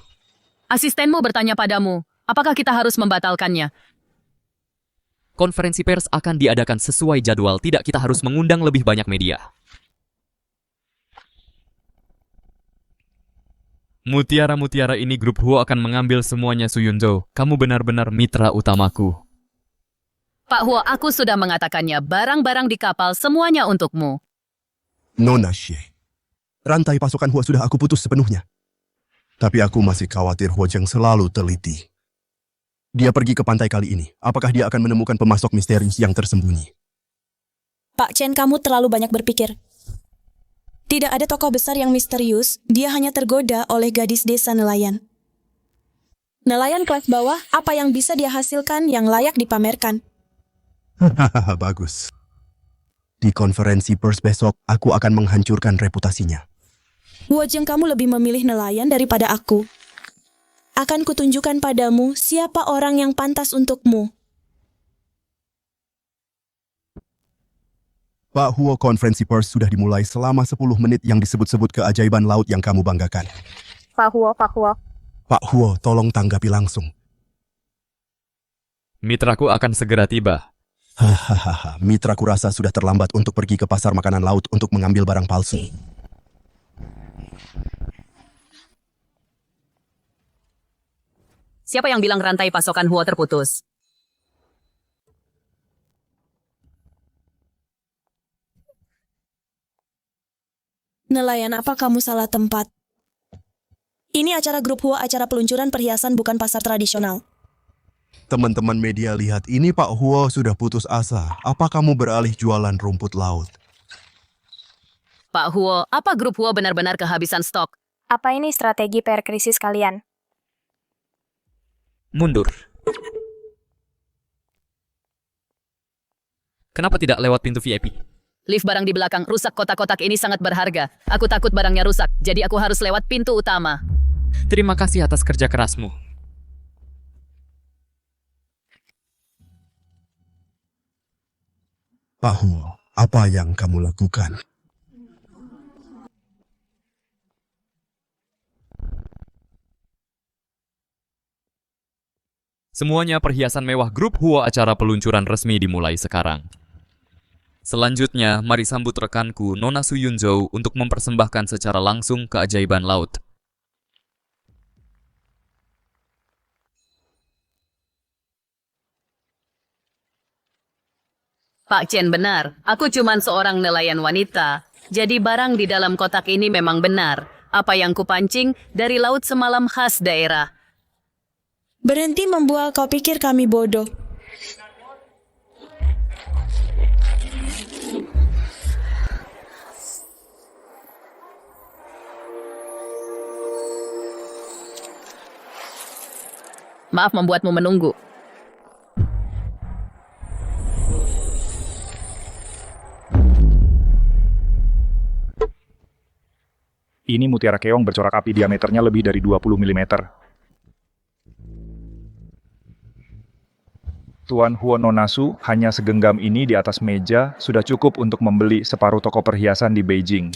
S2: Asistenmu bertanya padamu, apakah kita harus membatalkannya?
S1: Konferensi pers akan diadakan sesuai jadwal, tidak kita harus mengundang lebih banyak media. Mutiara-mutiara ini grup Huo akan mengambil semuanya, Su Yunzhou. Kamu benar-benar mitra utamaku.
S2: Pak Huo, aku sudah mengatakannya, barang-barang di kapal semuanya untukmu.
S24: Nona Xie, rantai pasukan Huo sudah aku putus sepenuhnya. Tapi aku masih khawatir Huojeng selalu teliti. Dia pergi ke pantai kali ini. Apakah dia akan menemukan pemasok misterius yang tersembunyi?
S9: Pak Chen, kamu terlalu banyak berpikir. Tidak ada tokoh besar yang misterius, dia hanya tergoda oleh gadis desa nelayan. Nelayan kelas bawah, apa yang bisa dia hasilkan yang layak dipamerkan?
S24: Hahaha, bagus. Di konferensi pers besok, aku akan menghancurkan reputasinya.
S9: Huojeng, kamu lebih memilih nelayan daripada aku. Akan kutunjukkan padamu siapa orang yang pantas untukmu.
S24: Pak Huo, konferensi pers sudah dimulai selama 10 menit yang disebut-sebut keajaiban laut yang kamu banggakan.
S15: Pak Huo, Pak Huo.
S24: Pak Huo, tolong tanggapi langsung.
S1: Mitraku akan segera tiba.
S24: Hahaha, mitraku rasa sudah terlambat untuk pergi ke pasar makanan laut untuk mengambil barang palsu.
S2: Siapa yang bilang rantai pasokan Huo terputus?
S9: Nelayan, apa kamu salah tempat? Ini acara grup Huo, acara peluncuran perhiasan, bukan pasar tradisional.
S24: Teman-teman media, lihat ini, Pak Huo sudah putus asa. Apa kamu beralih jualan rumput laut?
S2: Pak Huo, apa grup Huo benar-benar kehabisan stok?
S15: Apa ini strategi PR krisis kalian?
S1: Mundur. Kenapa tidak lewat pintu VIP?
S2: Lift barang di belakang rusak, kotak-kotak ini sangat berharga. Aku takut barangnya rusak, jadi aku harus lewat pintu utama.
S1: Terima kasih atas kerja kerasmu.
S24: Pak Huo, apa yang kamu lakukan?
S1: Semuanya perhiasan mewah grup Huo, acara peluncuran resmi dimulai sekarang. Selanjutnya, mari sambut rekanku Nona Su Yunzhou untuk mempersembahkan secara langsung keajaiban laut.
S2: Pak Chen benar, aku cuman seorang nelayan wanita. Jadi barang di dalam kotak ini memang benar. Apa yang kupancing dari laut semalam khas daerah.
S9: Berhenti membual, kau pikir kami bodoh.
S2: Maaf membuatmu menunggu.
S14: Ini mutiara keong bercorak api, diameternya lebih dari 20 mm. Tuan Huo Nonasu, hanya segenggam ini di atas meja sudah cukup untuk membeli separuh toko perhiasan di Beijing.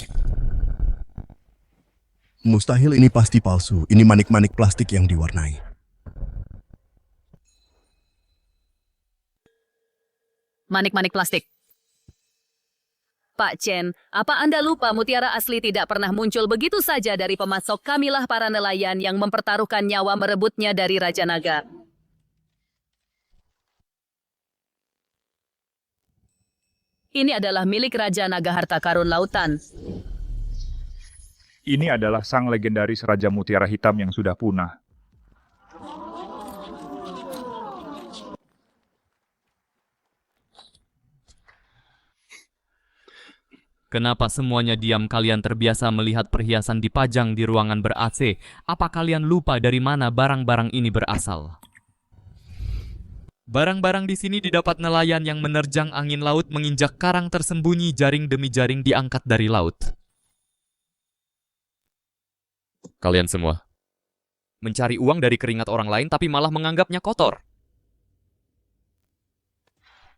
S24: Mustahil, ini pasti palsu. Ini manik-manik plastik yang diwarnai.
S2: Manik-manik plastik. Pak Chen, apa Anda lupa mutiara asli tidak pernah muncul begitu saja dari pemasok? Kamilah para nelayan yang mempertaruhkan nyawa merebutnya dari Raja Naga. Ini adalah milik Raja Naga, harta karun lautan.
S14: Ini adalah sang legendaris Raja Mutiara Hitam yang sudah punah.
S1: Kenapa semuanya diam? Kalian terbiasa melihat perhiasan dipajang di ruangan ber-AC. Apa kalian lupa dari mana barang-barang ini berasal? Barang-barang di sini didapat nelayan yang menerjang angin laut, menginjak karang tersembunyi, jaring demi jaring diangkat dari laut. Kalian semua mencari uang dari keringat orang lain tapi malah menganggapnya kotor.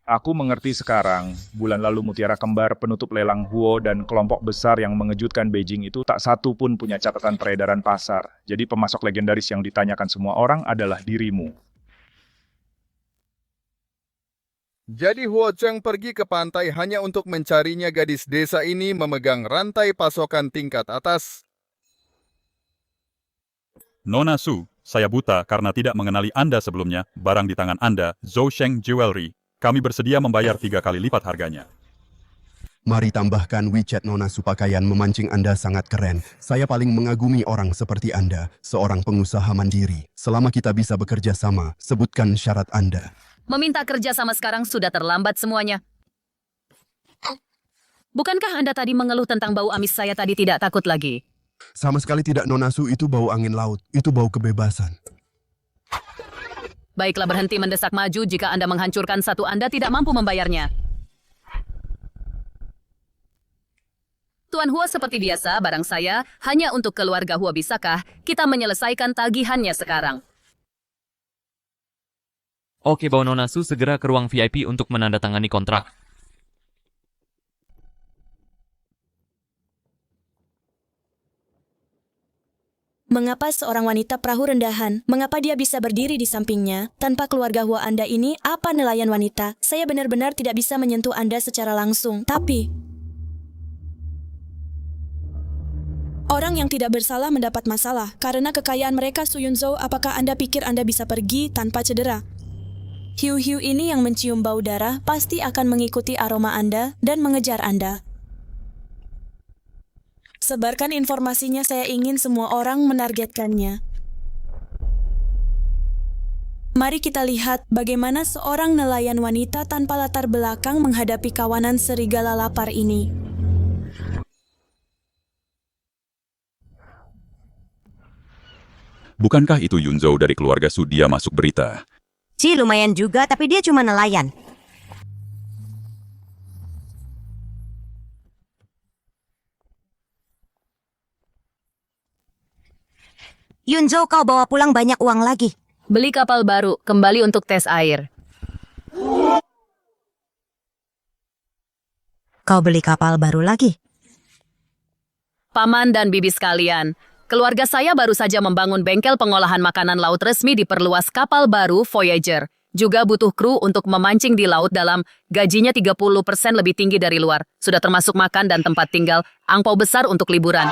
S14: Aku mengerti sekarang, bulan lalu mutiara kembar, penutup lelang Huo, dan kelompok besar yang mengejutkan Beijing itu tak satu pun punya catatan peredaran pasar. Jadi pemasok legendaris yang ditanyakan semua orang adalah dirimu.
S17: Jadi Huo Cheng pergi ke pantai hanya untuk mencarinya. Gadis desa ini memegang rantai pasokan tingkat atas.
S5: Nona Su, saya buta karena tidak mengenali Anda sebelumnya. Barang di tangan Anda, Zhousheng Jewelry. Kami bersedia membayar 3 kali lipat harganya.
S24: Mari tambahkan WeChat Nona Su, pakaian memancing Anda sangat keren. Saya paling mengagumi orang seperti Anda, seorang pengusaha mandiri. Selama kita bisa bekerja sama, sebutkan syarat Anda.
S2: Meminta kerja sama sekarang sudah terlambat semuanya. Bukankah Anda tadi mengeluh tentang bau amis saya tadi? Tidak takut lagi?
S24: Sama sekali tidak, Nona Su, itu bau angin laut. Itu bau kebebasan.
S2: Baiklah, berhenti mendesak, maju. Jika Anda menghancurkan satu, Anda tidak mampu membayarnya. Tuan Huo, seperti biasa, barang saya hanya untuk keluarga Huo. Bisakah kita menyelesaikan tagihannya sekarang?
S1: Oke, bawa Nona Su segera ke ruang VIP untuk menandatangani kontrak.
S9: Mengapa seorang wanita perahu rendahan, mengapa dia bisa berdiri di sampingnya? Tanpa keluarga Hua Anda ini, apa nelayan wanita? Saya benar-benar tidak bisa menyentuh Anda secara langsung. Tapi, orang yang tidak bersalah mendapat masalah. Karena kekayaan mereka, Su Yunzhou, apakah Anda pikir Anda bisa pergi tanpa cedera? Hiu-hiu ini yang mencium bau darah pasti akan mengikuti aroma Anda dan mengejar Anda. Sebarkan informasinya, saya ingin semua orang menargetkannya. Mari kita lihat bagaimana seorang nelayan wanita tanpa latar belakang menghadapi kawanan serigala lapar ini.
S5: Bukankah itu Yunzhou dari keluarga Su dia masuk berita?
S10: Ci lumayan juga, tapi dia cuma nelayan. Yunzhou, kau bawa pulang banyak uang lagi.
S2: Beli kapal baru, kembali untuk tes air.
S10: Kau beli kapal baru lagi?
S2: Paman dan bibi sekalian, keluarga saya baru saja membangun bengkel pengolahan makanan laut resmi di perluas kapal baru Voyager. Juga butuh kru untuk memancing di laut dalam, gajinya 30% lebih tinggi dari luar. Sudah termasuk makan dan tempat tinggal, angpau besar untuk liburan.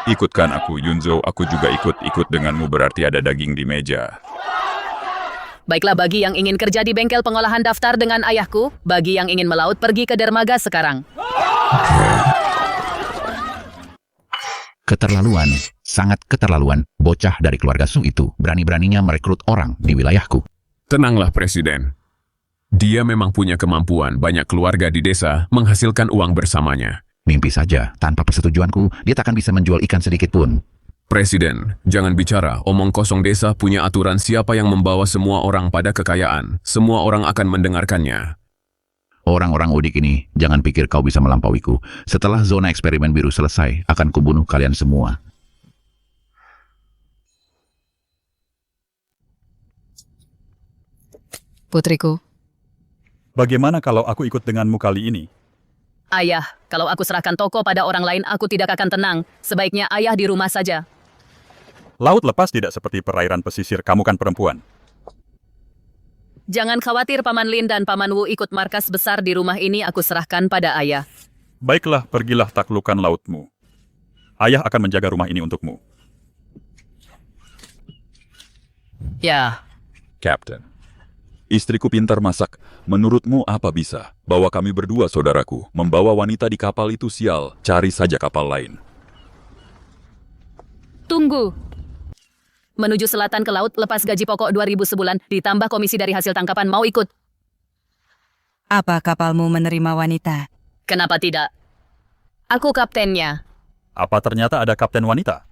S5: Ikutkan aku, Yunzhou. Aku juga ikut denganmu, berarti ada daging di meja.
S2: Baiklah, bagi yang ingin kerja di bengkel pengolahan daftar dengan ayahku. Bagi yang ingin melaut, pergi ke dermaga sekarang.
S7: Keterlaluan, sangat keterlaluan. Bocah dari keluarga Su itu berani-beraninya merekrut orang di wilayahku.
S19: Tenanglah, Presiden. Dia memang punya kemampuan banyak keluarga di desa menghasilkan uang bersamanya.
S7: Mimpi saja, tanpa persetujuanku, dia takkan bisa menjual ikan sedikit pun.
S19: Presiden, jangan bicara omong kosong. Desa punya aturan siapa yang membawa semua orang pada kekayaan. Semua orang akan mendengarkannya.
S7: Orang-orang udik ini, jangan pikir kau bisa melampauiku. Setelah zona eksperimen biru selesai, akan kubunuh kalian semua.
S2: Putriku.
S5: Bagaimana kalau aku ikut denganmu kali ini?
S2: Ayah, kalau aku serahkan toko pada orang lain, aku tidak akan tenang. Sebaiknya ayah di rumah saja.
S5: Laut lepas tidak seperti perairan pesisir, kamu kan perempuan.
S2: Jangan khawatir, Paman Lin dan Paman Wu ikut markas besar di rumah ini, aku serahkan pada ayah.
S5: Baiklah, pergilah taklukkan lautmu. Ayah akan menjaga rumah ini untukmu.
S2: Ya.
S5: Captain. Istriku pintar masak. Menurutmu apa bisa? Bawa kami berdua, saudaraku. Membawa wanita di kapal itu sial. Cari saja kapal lain.
S2: Tunggu. Menuju selatan ke laut, lepas gaji pokok 2.000 sebulan, ditambah komisi dari hasil tangkapan, mau ikut?
S10: Apa kapalmu menerima wanita?
S2: Kenapa tidak? Aku kaptennya.
S5: Apa ternyata ada kapten wanita?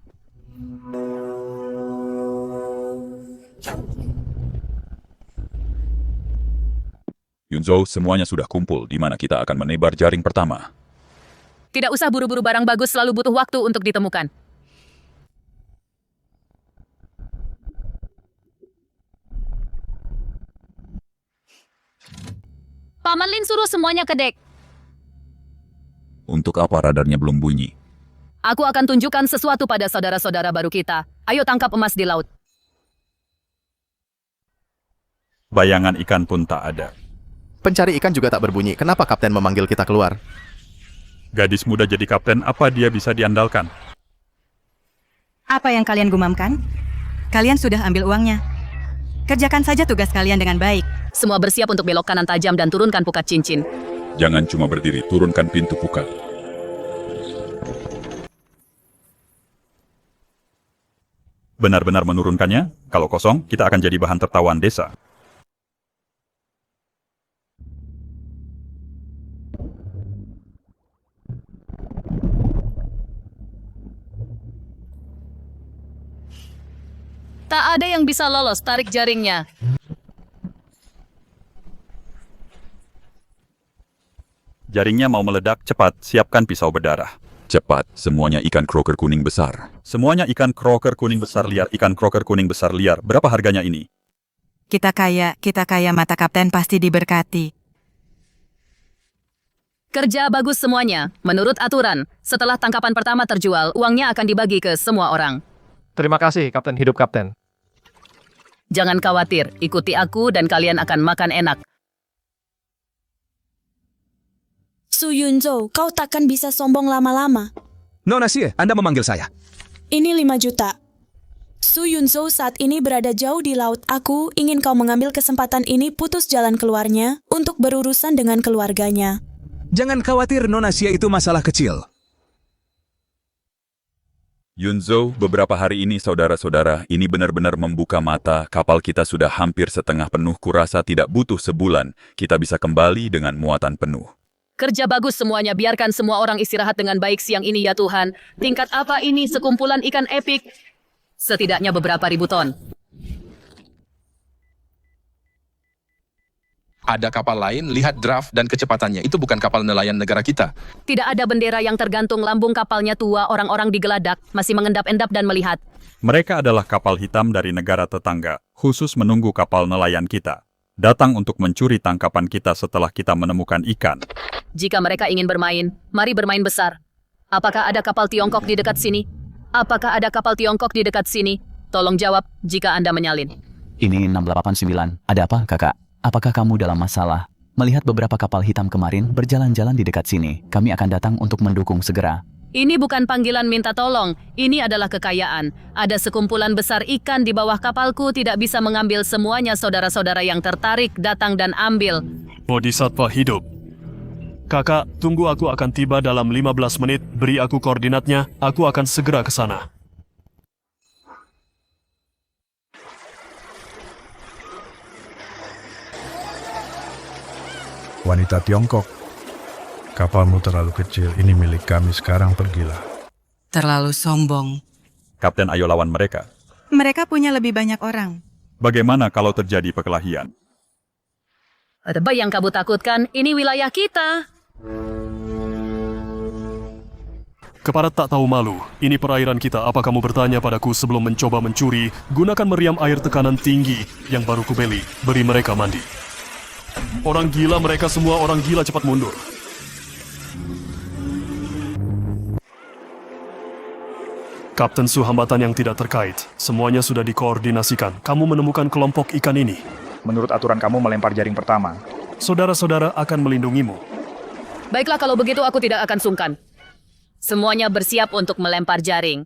S5: Yunzhou, semuanya sudah kumpul. Di mana kita akan menebar jaring pertama?
S2: Tidak usah buru-buru, barang bagus selalu butuh waktu untuk ditemukan. Paman Lin suruh semuanya ke dek.
S5: Untuk apa radarnya belum bunyi?
S2: Aku akan tunjukkan sesuatu pada saudara-saudara baru kita. Ayo tangkap emas di laut.
S5: Bayangan ikan pun tak ada.
S11: Pencari ikan juga tak berbunyi. Kenapa kapten memanggil kita keluar?
S5: Gadis muda jadi kapten, apa dia bisa diandalkan?
S10: Apa yang kalian gumamkan? Kalian sudah ambil uangnya. Kerjakan saja tugas kalian dengan baik.
S2: Semua bersiap untuk belok kanan tajam dan turunkan pukat cincin.
S5: Jangan cuma berdiri, turunkan pintu pukat. Benar-benar menurunkannya? Kalau kosong, kita akan jadi bahan tertawaan desa.
S2: Tak ada yang bisa lolos, tarik jaringnya.
S5: Jaringnya mau meledak, cepat, siapkan pisau berdarah. Cepat, semuanya ikan kroker kuning besar. Semuanya ikan kroker kuning besar liar, ikan kroker kuning besar liar. Berapa harganya ini?
S10: Kita kaya, mata kapten pasti diberkati.
S2: Kerja bagus semuanya. Menurut aturan, setelah tangkapan pertama terjual, uangnya akan dibagi ke semua orang.
S8: Terima kasih, Kapten. Hidup Kapten.
S2: Jangan khawatir, ikuti aku dan kalian akan makan enak.
S9: Su Yunzhou, kau takkan bisa sombong lama-lama.
S3: Nona Xie, Anda memanggil saya.
S9: Ini 5 juta. Su Yunzhou saat ini berada jauh di laut. Aku ingin kau mengambil kesempatan ini putus jalan keluarnya untuk berurusan dengan keluarganya.
S3: Jangan khawatir, Nona Xie, itu masalah kecil.
S5: Yunzhou, beberapa hari ini saudara-saudara, ini benar-benar membuka mata. Kapal kita sudah hampir setengah penuh, kurasa tidak butuh sebulan. Kita bisa kembali dengan muatan penuh.
S2: Kerja bagus semuanya, biarkan semua orang istirahat dengan baik siang ini ya Tuhan. Tingkat apa ini? Sekumpulan ikan epik. Setidaknya beberapa ribu ton.
S20: Ada kapal lain, lihat draft dan kecepatannya. Itu bukan kapal nelayan negara kita.
S2: Tidak ada bendera yang tergantung, lambung kapalnya tua, orang-orang digeladak, masih mengendap-endap dan melihat.
S5: Mereka adalah kapal hitam dari negara tetangga, khusus menunggu kapal nelayan kita. Datang untuk mencuri tangkapan kita setelah kita menemukan ikan.
S2: Jika mereka ingin bermain, mari bermain besar. Apakah ada kapal Tiongkok di dekat sini? Apakah ada kapal Tiongkok di dekat sini? Tolong jawab jika Anda menyalin.
S16: Ini 689. Ada apa, Kakak? Apakah kamu dalam masalah? Melihat beberapa kapal hitam kemarin berjalan-jalan di dekat sini, kami akan datang untuk mendukung segera.
S2: Ini bukan panggilan minta tolong, ini adalah kekayaan. Ada sekumpulan besar ikan di bawah kapalku, tidak bisa mengambil semuanya. Saudara-saudara yang tertarik datang dan ambil.
S21: Bodhisattva hidup. Kakak, tunggu, aku akan tiba dalam 15 menit. Beri aku koordinatnya, aku akan segera ke sana.
S4: Wanita Tiongkok, kapalmu terlalu kecil, ini milik kami, sekarang pergilah.
S10: Terlalu sombong.
S5: Kapten, ayo lawan mereka.
S10: Mereka punya lebih banyak orang.
S5: Bagaimana kalau terjadi perkelahian?
S2: Apa yang kamu takutkan? Ini wilayah kita.
S21: Kepada tak tahu malu, ini perairan kita. Apa kamu bertanya padaku sebelum mencoba mencuri? Gunakan meriam air tekanan tinggi yang baru kubeli. Beri mereka mandi. Orang gila, mereka semua orang gila, cepat mundur. Kapten Su, hambatan yang tidak terkait. Semuanya sudah dikoordinasikan. Kamu menemukan kelompok ikan ini.
S14: Menurut aturan kamu melempar jaring pertama.
S21: Saudara-saudara akan melindungimu.
S2: Baiklah, kalau begitu aku tidak akan sungkan. Semuanya bersiap untuk melempar jaring.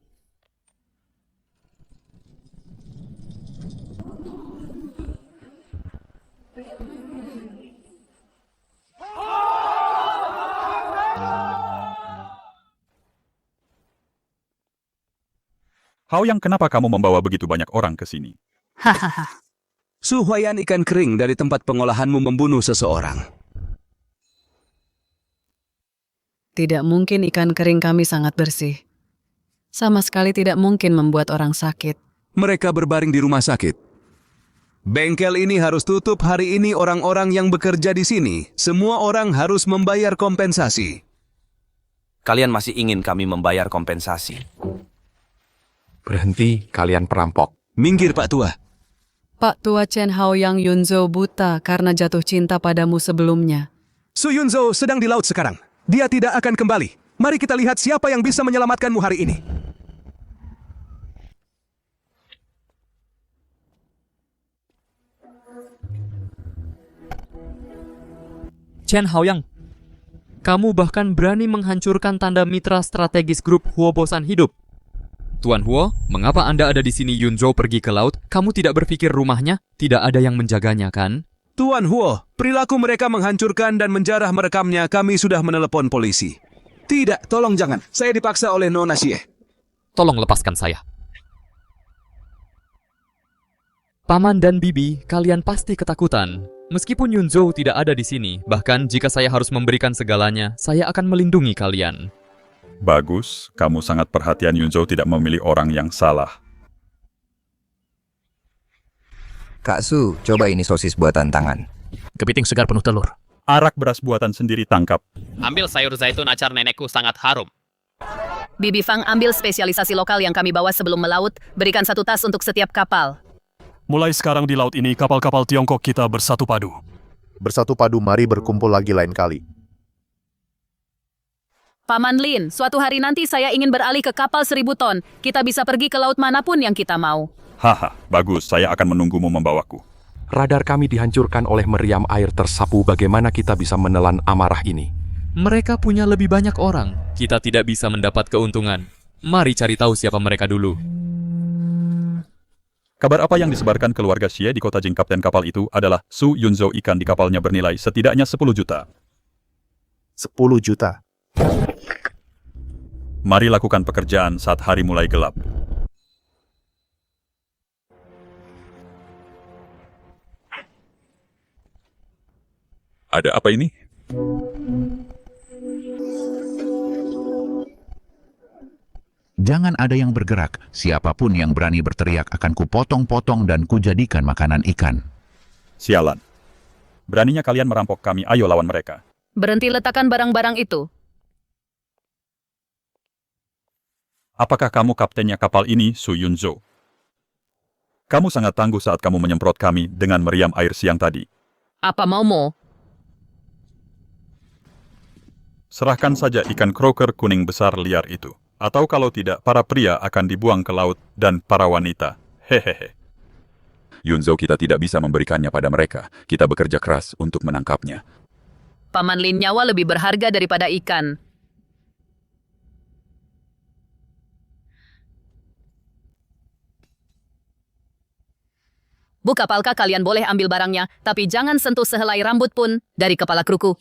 S5: Hao Yang, kenapa kamu membawa begitu banyak orang ke sini?
S3: Hahaha. Su Huayan, ikan kering dari tempat pengolahanmu membunuh seseorang.
S22: Tidak mungkin, ikan kering kami sangat bersih. Sama sekali tidak mungkin membuat orang sakit.
S3: Mereka berbaring di rumah sakit. Bengkel ini harus tutup hari ini. Orang-orang yang bekerja di sini, semua orang harus membayar kompensasi.
S25: Kalian masih ingin kami membayar kompensasi?
S26: Berhenti, kalian perampok.
S3: Minggir, Pak Tua.
S22: Pak Tua, Chen Hao Yang Yunzhou buta karena jatuh cinta padamu sebelumnya.
S3: Su Yunzhou sedang di laut sekarang. Dia tidak akan kembali. Mari kita lihat siapa yang bisa menyelamatkanmu hari ini.
S1: Chen Haoyang, kamu bahkan berani menghancurkan tanda mitra strategis grup Huo Bosan Hidup. Tuan Huo, mengapa Anda ada di sini? Yunzhou pergi ke laut, kamu tidak berpikir rumahnya? Tidak ada yang menjaganya, kan?
S3: Tuan Huo, perilaku mereka menghancurkan dan menjarah merekamnya. Kami sudah menelepon polisi. Tidak, tolong jangan. Saya dipaksa oleh Nona Xie.
S1: Tolong lepaskan saya. Paman dan Bibi, kalian pasti ketakutan. Meskipun Yunzhou tidak ada di sini, bahkan jika saya harus memberikan segalanya, saya akan melindungi kalian.
S5: Bagus, kamu sangat perhatian. Yunzhou tidak memilih orang yang salah.
S27: Kak Su, coba ini sosis buatan tangan.
S25: Kepiting segar penuh telur.
S5: Arak beras buatan sendiri tangkap.
S25: Ambil sayur zaitun acar nenekku sangat harum.
S2: Bibi Fang, ambil spesialisasi lokal yang kami bawa sebelum melaut. Berikan 1 tas untuk setiap kapal.
S21: Mulai sekarang di laut ini, kapal-kapal Tiongkok kita bersatu padu.
S28: Bersatu padu, mari berkumpul lagi lain kali.
S2: Paman Lin, suatu hari nanti saya ingin beralih ke kapal 1000 ton. Kita bisa pergi ke laut manapun yang kita mau.
S5: Haha, bagus, saya akan menunggumu membawaku.
S6: Radar kami dihancurkan oleh meriam air tersapu. Bagaimana kita bisa menelan amarah ini?
S1: Mereka punya lebih banyak orang. Kita tidak bisa mendapat keuntungan. Mari cari tahu siapa mereka dulu.
S5: Kabar apa yang disebarkan keluarga Xie di kota Jing kapten kapal itu adalah Su Yunzhou ikan di kapalnya bernilai setidaknya 10 juta.
S4: 10 juta.
S5: Mari lakukan pekerjaan saat hari mulai gelap.
S8: Ada apa ini?
S7: Jangan ada yang bergerak. Siapapun yang berani berteriak akan kupotong-potong dan kujadikan makanan ikan.
S5: Sialan. Beraninya kalian merampok kami, ayo lawan mereka.
S2: Berhenti letakkan barang-barang itu.
S5: Apakah kamu kaptennya kapal ini, Su Yunzhou? Kamu sangat tangguh saat kamu menyemprot kami dengan meriam air siang tadi.
S2: Apa maumu?
S5: Serahkan saja ikan kroker kuning besar liar itu. Atau kalau tidak, para pria akan dibuang ke laut dan para wanita. Hehehe.
S8: Yunzhou, kita tidak bisa memberikannya pada mereka. Kita bekerja keras untuk menangkapnya.
S2: Paman Lin, nyawa lebih berharga daripada ikan. Bu kapalkah kalian boleh ambil barangnya, tapi jangan sentuh sehelai rambut pun dari kepala kruku.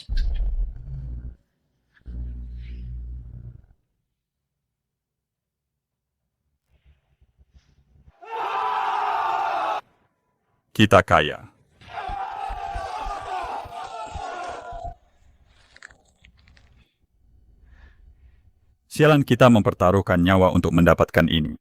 S5: Kita kaya. Sialan kita mempertaruhkan nyawa untuk mendapatkan ini.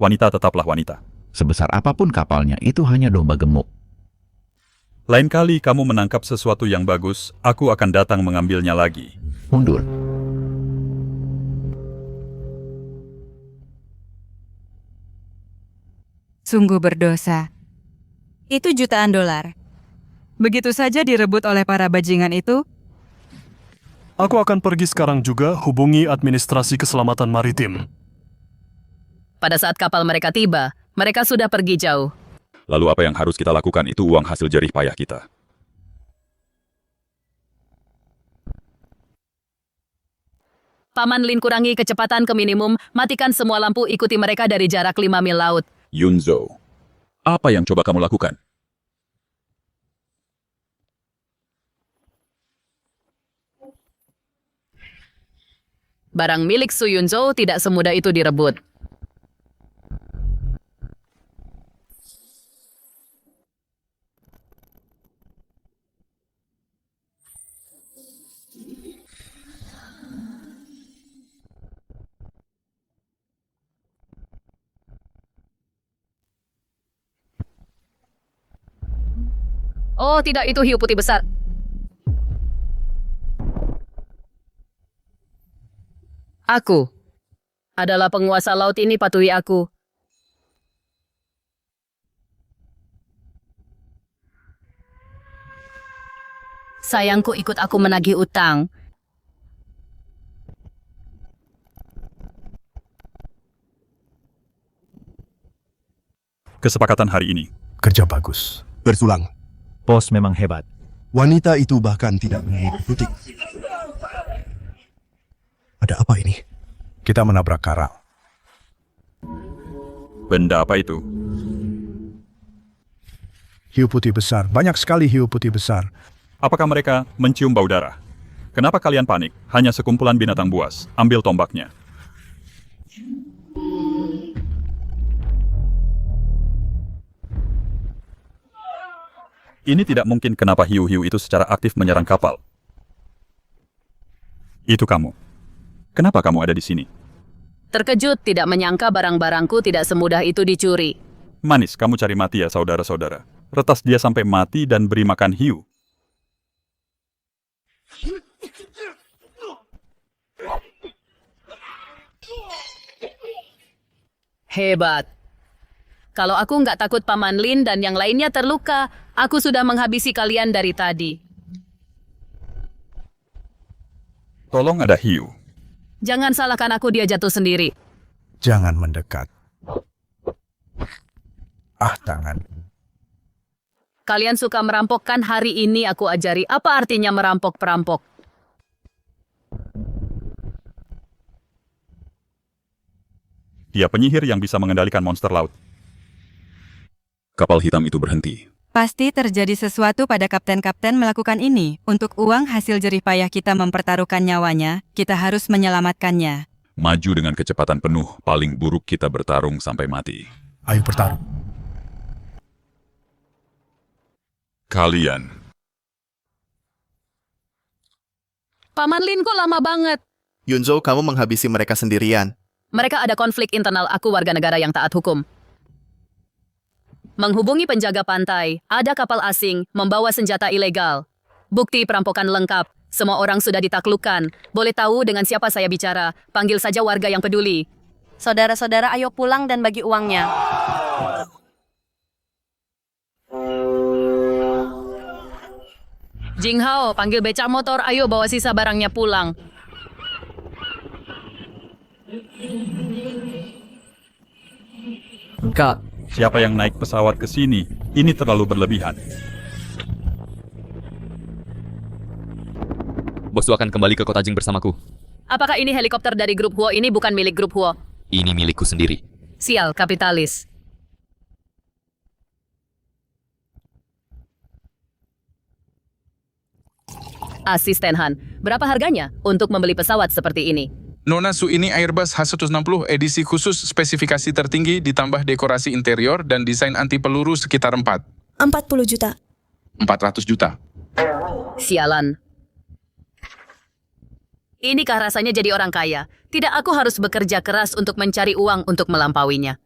S5: Wanita tetaplah wanita.
S7: Sebesar apapun kapalnya, itu hanya domba gemuk.
S5: Lain kali kamu menangkap sesuatu yang bagus, aku akan datang mengambilnya lagi.
S7: Mundur.
S10: Sungguh berdosa. Itu jutaan dolar. Begitu saja direbut oleh para bajingan itu.
S21: Aku akan pergi sekarang juga hubungi administrasi keselamatan maritim.
S2: Pada saat kapal mereka tiba, mereka sudah pergi jauh.
S8: Lalu apa yang harus kita lakukan? Itu uang hasil jerih payah kita.
S2: Paman Lin, kurangi kecepatan ke minimum, matikan semua lampu, ikuti mereka dari jarak 5 mil laut.
S8: Yunzhou, apa yang coba kamu lakukan?
S2: Barang milik Su Yunzhou tidak semudah itu direbut. Oh tidak, itu hiu putih besar. Aku adalah penguasa laut ini, patuhi aku. Sayangku, ikut aku menagih utang.
S5: Kesepakatan hari ini.
S4: Kerja bagus.
S24: Bersulang.
S12: Bos memang hebat.
S24: Wanita itu bahkan tidak mengikuti. Ada apa ini?
S4: Kita menabrak karang.
S5: Benda apa itu?
S4: Hiu putih besar. Banyak sekali hiu putih besar.
S5: Apakah mereka mencium bau darah? Kenapa kalian panik? Hanya sekumpulan binatang buas. Ambil tombaknya. Ini tidak mungkin. Kenapa hiu-hiu itu secara aktif menyerang kapal? Itu kamu. Kenapa kamu ada di sini?
S2: Terkejut, tidak menyangka barang-barangku tidak semudah itu dicuri.
S5: Manis, kamu cari mati ya saudara-saudara. Retas dia sampai mati dan beri makan hiu.
S2: Hebat. Kalau aku nggak takut Paman Lin dan yang lainnya terluka, aku sudah menghabisi kalian dari tadi.
S5: Tolong ada hiu.
S2: Jangan salahkan aku, dia jatuh sendiri.
S4: Jangan mendekat. Tangan.
S2: Kalian suka merampok kan? Hari ini aku ajari apa artinya merampok perampok.
S5: Dia penyihir yang bisa mengendalikan monster laut.
S8: Kapal hitam itu berhenti.
S10: Pasti terjadi sesuatu pada kapten-kapten melakukan ini. Untuk uang hasil jerih payah kita mempertaruhkan nyawanya, kita harus menyelamatkannya.
S8: Maju dengan kecepatan penuh, paling buruk kita bertarung sampai mati.
S4: Ayo bertarung.
S8: Kalian.
S2: Paman Lin kok lama banget?
S11: Yunzo, kamu menghabisi mereka sendirian.
S2: Mereka ada konflik internal, aku warga negara yang taat hukum. Menghubungi penjaga pantai, ada kapal asing, membawa senjata ilegal. Bukti perampokan lengkap, semua orang sudah ditaklukkan. Boleh tahu dengan siapa saya bicara, panggil saja warga yang peduli.
S12: Saudara-saudara, ayo pulang dan bagi uangnya.
S2: Jinghao, panggil becak motor, ayo bawa sisa barangnya pulang.
S5: Kak, siapa yang naik pesawat ke sini? Ini terlalu berlebihan.
S1: Bosku akan kembali ke kota Jing bersamaku.
S2: Apakah ini helikopter dari grup Huo? Ini bukan milik grup Huo.
S1: Ini milikku sendiri.
S2: Sial, kapitalis. Asisten Han, berapa harganya untuk membeli pesawat seperti ini?
S20: Nona Su, ini Airbus H160 edisi khusus, spesifikasi tertinggi ditambah dekorasi interior dan desain anti peluru sekitar
S9: 40 juta.
S20: 400 juta.
S2: Sialan. Inikah rasanya jadi orang kaya? Tidak, aku harus bekerja keras untuk mencari uang untuk melampauinya.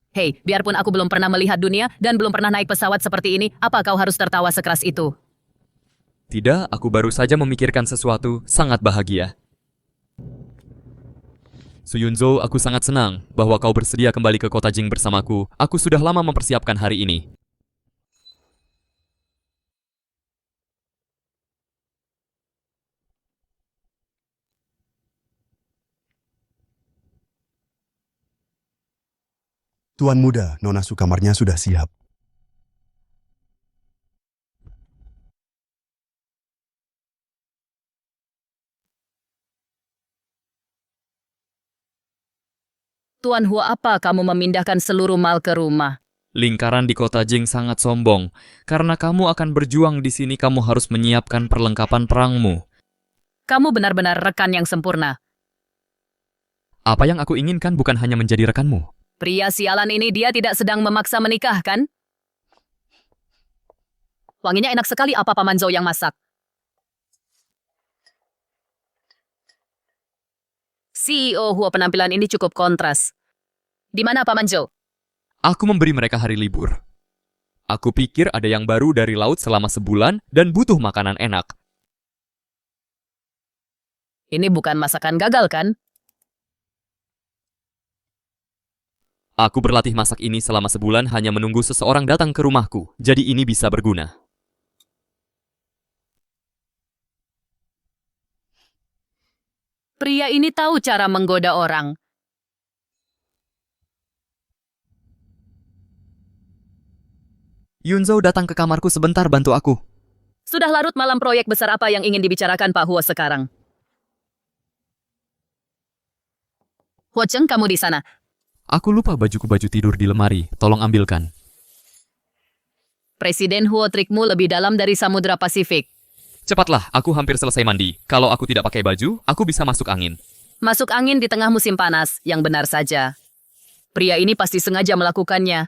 S2: Hei, biarpun aku belum pernah melihat dunia dan belum pernah naik pesawat seperti ini, apa kau harus tertawa sekeras itu?
S1: Tidak, aku baru saja memikirkan sesuatu, sangat bahagia. Suyunzo, aku sangat senang bahwa kau bersedia kembali ke kota Jing bersamaku. Aku sudah lama mempersiapkan hari ini.
S24: Tuan muda, Nona Su kamarnya sudah siap.
S2: Tuan Huo, apa kamu memindahkan seluruh mal ke rumah?
S1: Lingkaran di kota Jing sangat sombong. Karena kamu akan berjuang di sini, kamu harus menyiapkan perlengkapan perangmu.
S2: Kamu benar-benar rekan yang sempurna.
S1: Apa yang aku inginkan bukan hanya menjadi rekanmu.
S2: Pria sialan ini, dia tidak sedang memaksa menikah, kan? Wanginya enak sekali. Apa Paman Zhou yang masak? CEO Huo, penampilan ini cukup kontras. Di mana Paman Zhou?
S1: Aku memberi mereka hari libur. Aku pikir ada yang baru dari laut selama sebulan dan butuh makanan enak.
S2: Ini bukan masakan gagal, kan?
S1: Aku berlatih masak ini selama sebulan hanya menunggu seseorang datang ke rumahku, jadi ini bisa berguna.
S2: Pria ini tahu cara menggoda orang.
S1: Yunzo datang ke kamarku sebentar, bantu aku.
S2: Sudah larut malam, proyek besar apa yang ingin dibicarakan Pak Huo sekarang? Huo Cheng, kamu di sana.
S1: Aku lupa baju tidur di lemari, tolong ambilkan.
S2: Presiden Huo, trikmu lebih dalam dari Samudra Pasifik.
S1: Cepatlah, aku hampir selesai mandi. Kalau aku tidak pakai baju, aku bisa masuk angin.
S2: Masuk angin di tengah musim panas, yang benar saja. Pria ini pasti sengaja melakukannya.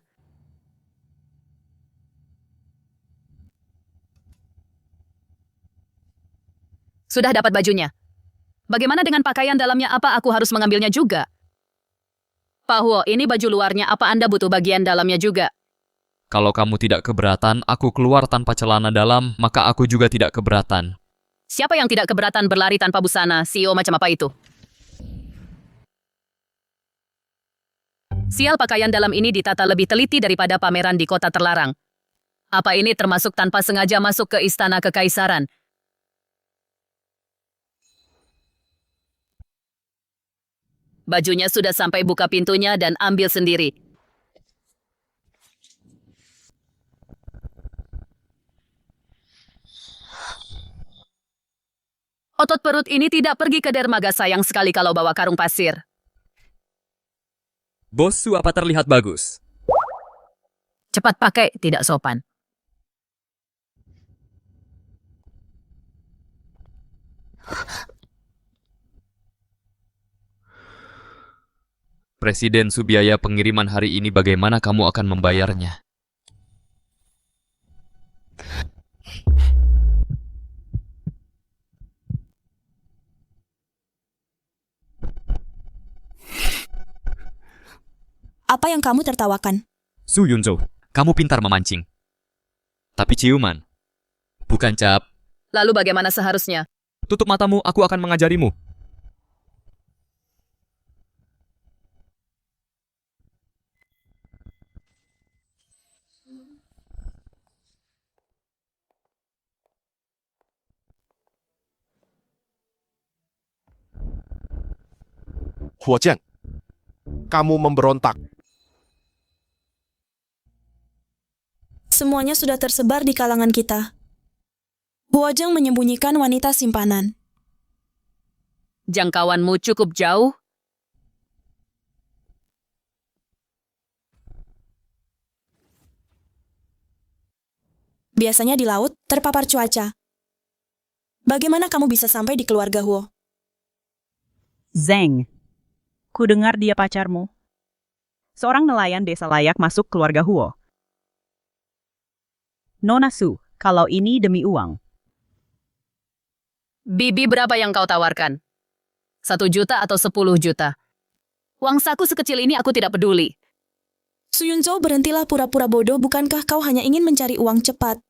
S2: Sudah dapat bajunya. Bagaimana dengan pakaian dalamnya? Apa aku harus mengambilnya juga? Pak Huo, ini baju luarnya. Apa Anda butuh bagian dalamnya juga?
S1: Kalau kamu tidak keberatan, aku keluar tanpa celana dalam, maka aku juga tidak keberatan.
S2: Siapa yang tidak keberatan berlari tanpa busana? CEO macam apa itu? Sial, pakaian dalam ini ditata lebih teliti daripada pameran di kota terlarang. Apa ini termasuk tanpa sengaja masuk ke istana kekaisaran? Bajunya sudah sampai, buka pintunya dan ambil sendiri. Otot perut ini tidak pergi ke dermaga, sayang sekali kalau bawa karung pasir.
S1: Bossu, apa terlihat bagus?
S2: Cepat pakai, tidak sopan.
S1: Presiden Subiaya pengiriman hari ini, bagaimana kamu akan membayarnya?
S9: Apa yang kamu tertawakan?
S1: Su Yunzhou, kamu pintar memancing. Tapi ciuman, bukan cap.
S2: Lalu bagaimana seharusnya?
S1: Tutup matamu, aku akan mengajarimu.
S6: Huojiang, kamu memberontak.
S9: Semuanya sudah tersebar di kalangan kita. Huojeng menyembunyikan wanita simpanan.
S2: Jangkauanmu cukup jauh?
S9: Biasanya di laut, terpapar cuaca. Bagaimana kamu bisa sampai di keluarga Huo?
S13: Zeng, ku dengar dia pacarmu. Seorang nelayan desa layak masuk keluarga Huo. Nona Su, kalau ini demi uang.
S2: Bibi, berapa yang kau tawarkan? 1 juta atau 10 juta? Uang saku sekecil ini aku tidak peduli.
S9: Su Yunzhou, berhentilah pura-pura bodoh, bukankah kau hanya ingin mencari uang cepat?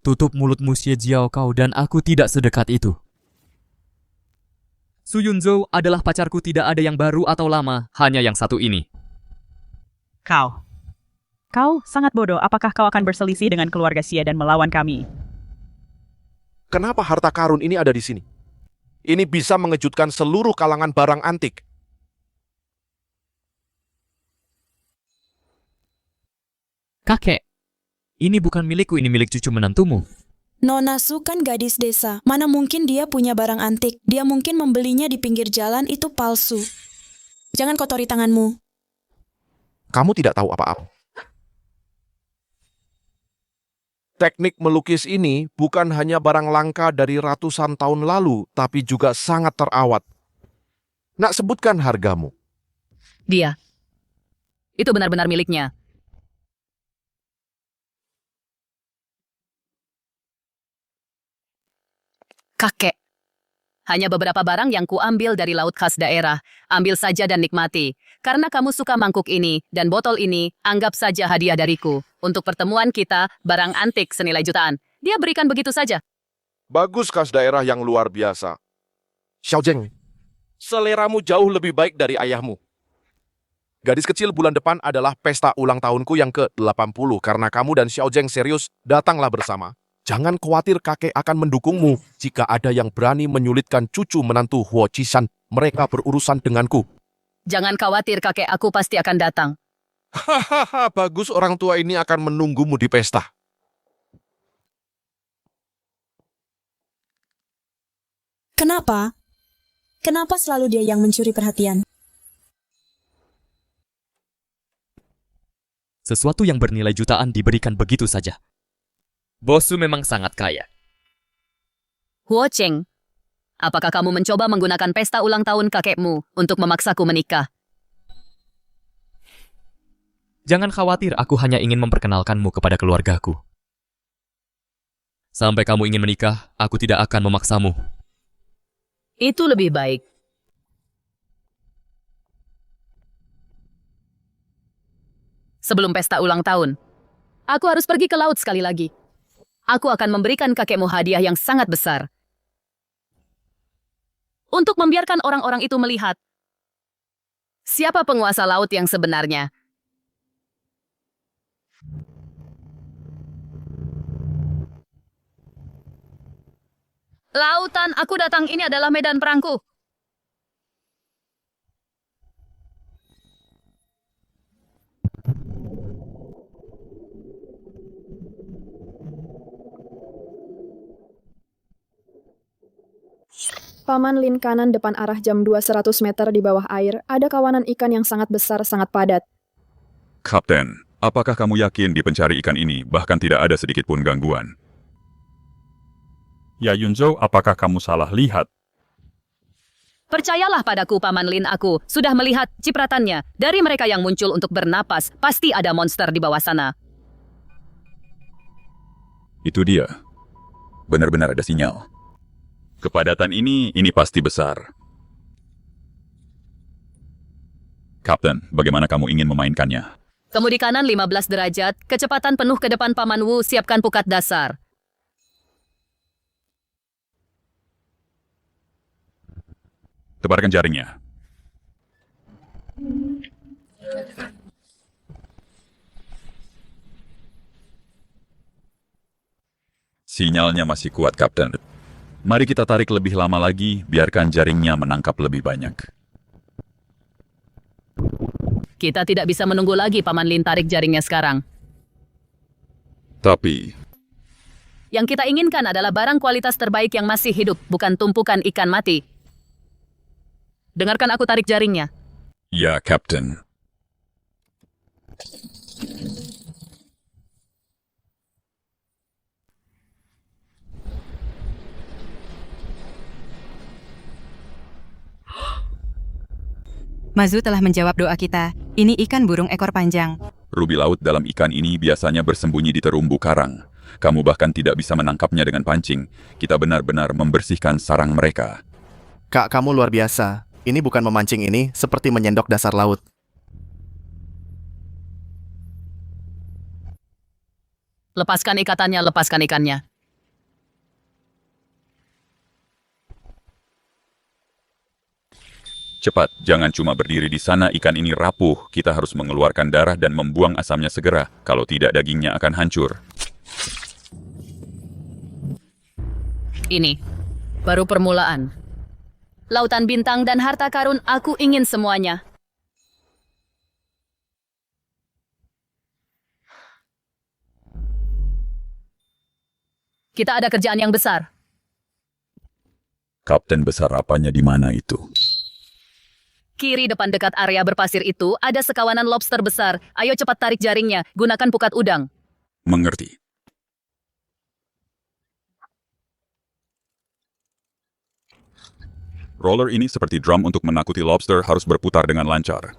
S1: Tutup mulutmu, Xie Jiao kau, dan aku tidak sedekat itu. Su Yunzhou adalah pacarku, tidak ada yang baru atau lama, hanya yang satu ini.
S13: Kau sangat bodoh. Apakah kau akan berselisih dengan keluarga Xie dan melawan kami?
S6: Kenapa harta karun ini ada di sini? Ini bisa mengejutkan seluruh kalangan barang antik.
S1: Kakek, ini bukan milikku, ini milik cucu menantumu.
S9: Nona Su kan gadis desa. Mana mungkin dia punya barang antik? Dia mungkin membelinya di pinggir jalan, itu palsu. Jangan kotori tanganmu.
S6: Kamu tidak tahu apa-apa. Teknik melukis ini bukan hanya barang langka dari ratusan tahun lalu, tapi juga sangat terawat. Nak sebutkan hargamu.
S2: Dia. Itu benar-benar miliknya. Kakek. Hanya beberapa barang yang kuambil dari laut khas daerah. Ambil saja dan nikmati. Karena kamu suka mangkuk ini dan botol ini, anggap saja hadiah dariku. Untuk pertemuan kita, barang antik senilai jutaan. Dia berikan begitu saja.
S6: Bagus khas daerah yang luar biasa. Xiaozheng, seleramu jauh lebih baik dari ayahmu. Gadis kecil, bulan depan adalah pesta ulang tahunku yang ke-80. Karena kamu dan Xiaozheng serius, datanglah bersama. Jangan khawatir, kakek akan mendukungmu. Jika ada yang berani menyulitkan cucu menantu Huo Qishan, mereka berurusan denganku.
S2: Jangan khawatir, kakek, aku pasti akan datang.
S6: Hahaha, bagus, orang tua ini akan menunggumu di pesta.
S9: Kenapa? Kenapa selalu dia yang mencuri perhatian?
S1: Sesuatu yang bernilai jutaan diberikan begitu saja. Bossu memang sangat kaya.
S2: Huo Cheng, apakah kamu mencoba menggunakan pesta ulang tahun kakekmu untuk memaksaku menikah?
S1: Jangan khawatir, aku hanya ingin memperkenalkanmu kepada keluargaku. Sampai kamu ingin menikah, aku tidak akan memaksamu.
S2: Itu lebih baik. Sebelum pesta ulang tahun, aku harus pergi ke laut sekali lagi. Aku akan memberikan kakekmu hadiah yang sangat besar. Untuk membiarkan orang-orang itu melihat Siapa penguasa laut yang sebenarnya? Lautan, aku datang, ini adalah medan perangku.
S15: Paman Lin kanan depan arah jam 2 100 meter di bawah air, ada kawanan ikan yang sangat besar, sangat padat.
S8: Kapten, apakah kamu yakin di pencari ikan ini bahkan tidak ada sedikit pun gangguan?
S5: Ya Yunzo, apakah kamu salah lihat?
S2: Percayalah padaku, Paman Lin, aku sudah melihat cipratannya. Dari mereka yang muncul untuk bernapas, pasti ada monster di bawah sana.
S8: Itu dia. Benar-benar ada sinyal. Kepadatan ini pasti besar. Kapten, bagaimana kamu ingin memainkannya?
S2: Kemudi kanan 15 derajat, kecepatan penuh ke depan Paman Wu, siapkan pukat dasar.
S8: Tebarkan jaringnya. Sinyalnya masih kuat, Kapten. Mari kita tarik lebih lama lagi, biarkan jaringnya menangkap lebih banyak.
S2: Kita tidak bisa menunggu lagi, Paman Lin, tarik jaringnya sekarang.
S8: Tapi,
S2: Yang kita inginkan adalah barang kualitas terbaik yang masih hidup, bukan tumpukan ikan mati. Dengarkan aku tarik jaringnya.
S8: ya, Kapten.
S10: Mazu telah menjawab doa kita. Ini ikan burung ekor panjang.
S8: Rubi laut dalam ikan ini biasanya bersembunyi di terumbu karang. Kamu bahkan tidak bisa menangkapnya dengan pancing. Kita benar-benar membersihkan sarang mereka.
S11: Kak, kamu luar biasa. Ini bukan memancing, ini seperti menyendok dasar laut.
S2: Lepaskan ikatannya, lepaskan ikannya.
S8: Cepat, jangan cuma berdiri di sana, ikan ini rapuh. Kita harus mengeluarkan darah dan membuang asamnya segera. Kalau tidak, dagingnya akan hancur.
S2: Ini baru permulaan. Lautan bintang dan harta karun, aku ingin semuanya. Kita ada kerjaan yang besar.
S8: Kapten besar apanya di mana itu?
S2: Kiri depan dekat area berpasir itu ada sekawanan lobster besar. Ayo cepat tarik jaringnya, gunakan pukat udang.
S8: Mengerti. Roller ini seperti drum untuk menakuti lobster, harus berputar dengan lancar.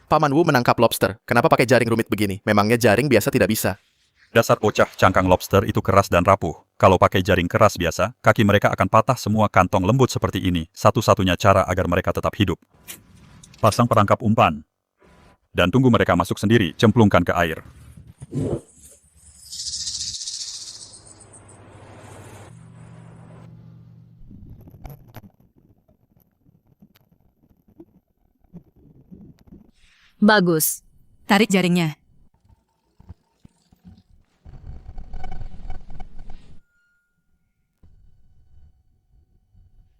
S11: Paman Wu menangkap lobster. Kenapa pakai jaring rumit begini? Memangnya jaring biasa tidak bisa?
S5: Dasar bocah, cangkang lobster itu keras dan rapuh. Kalau pakai jaring keras biasa, kaki mereka akan patah semua. Kantong lembut seperti ini. Satu-satunya cara agar mereka tetap hidup. Pasang perangkap umpan. Dan tunggu mereka masuk sendiri, cemplungkan ke air.
S2: Bagus.
S10: Tarik jaringnya.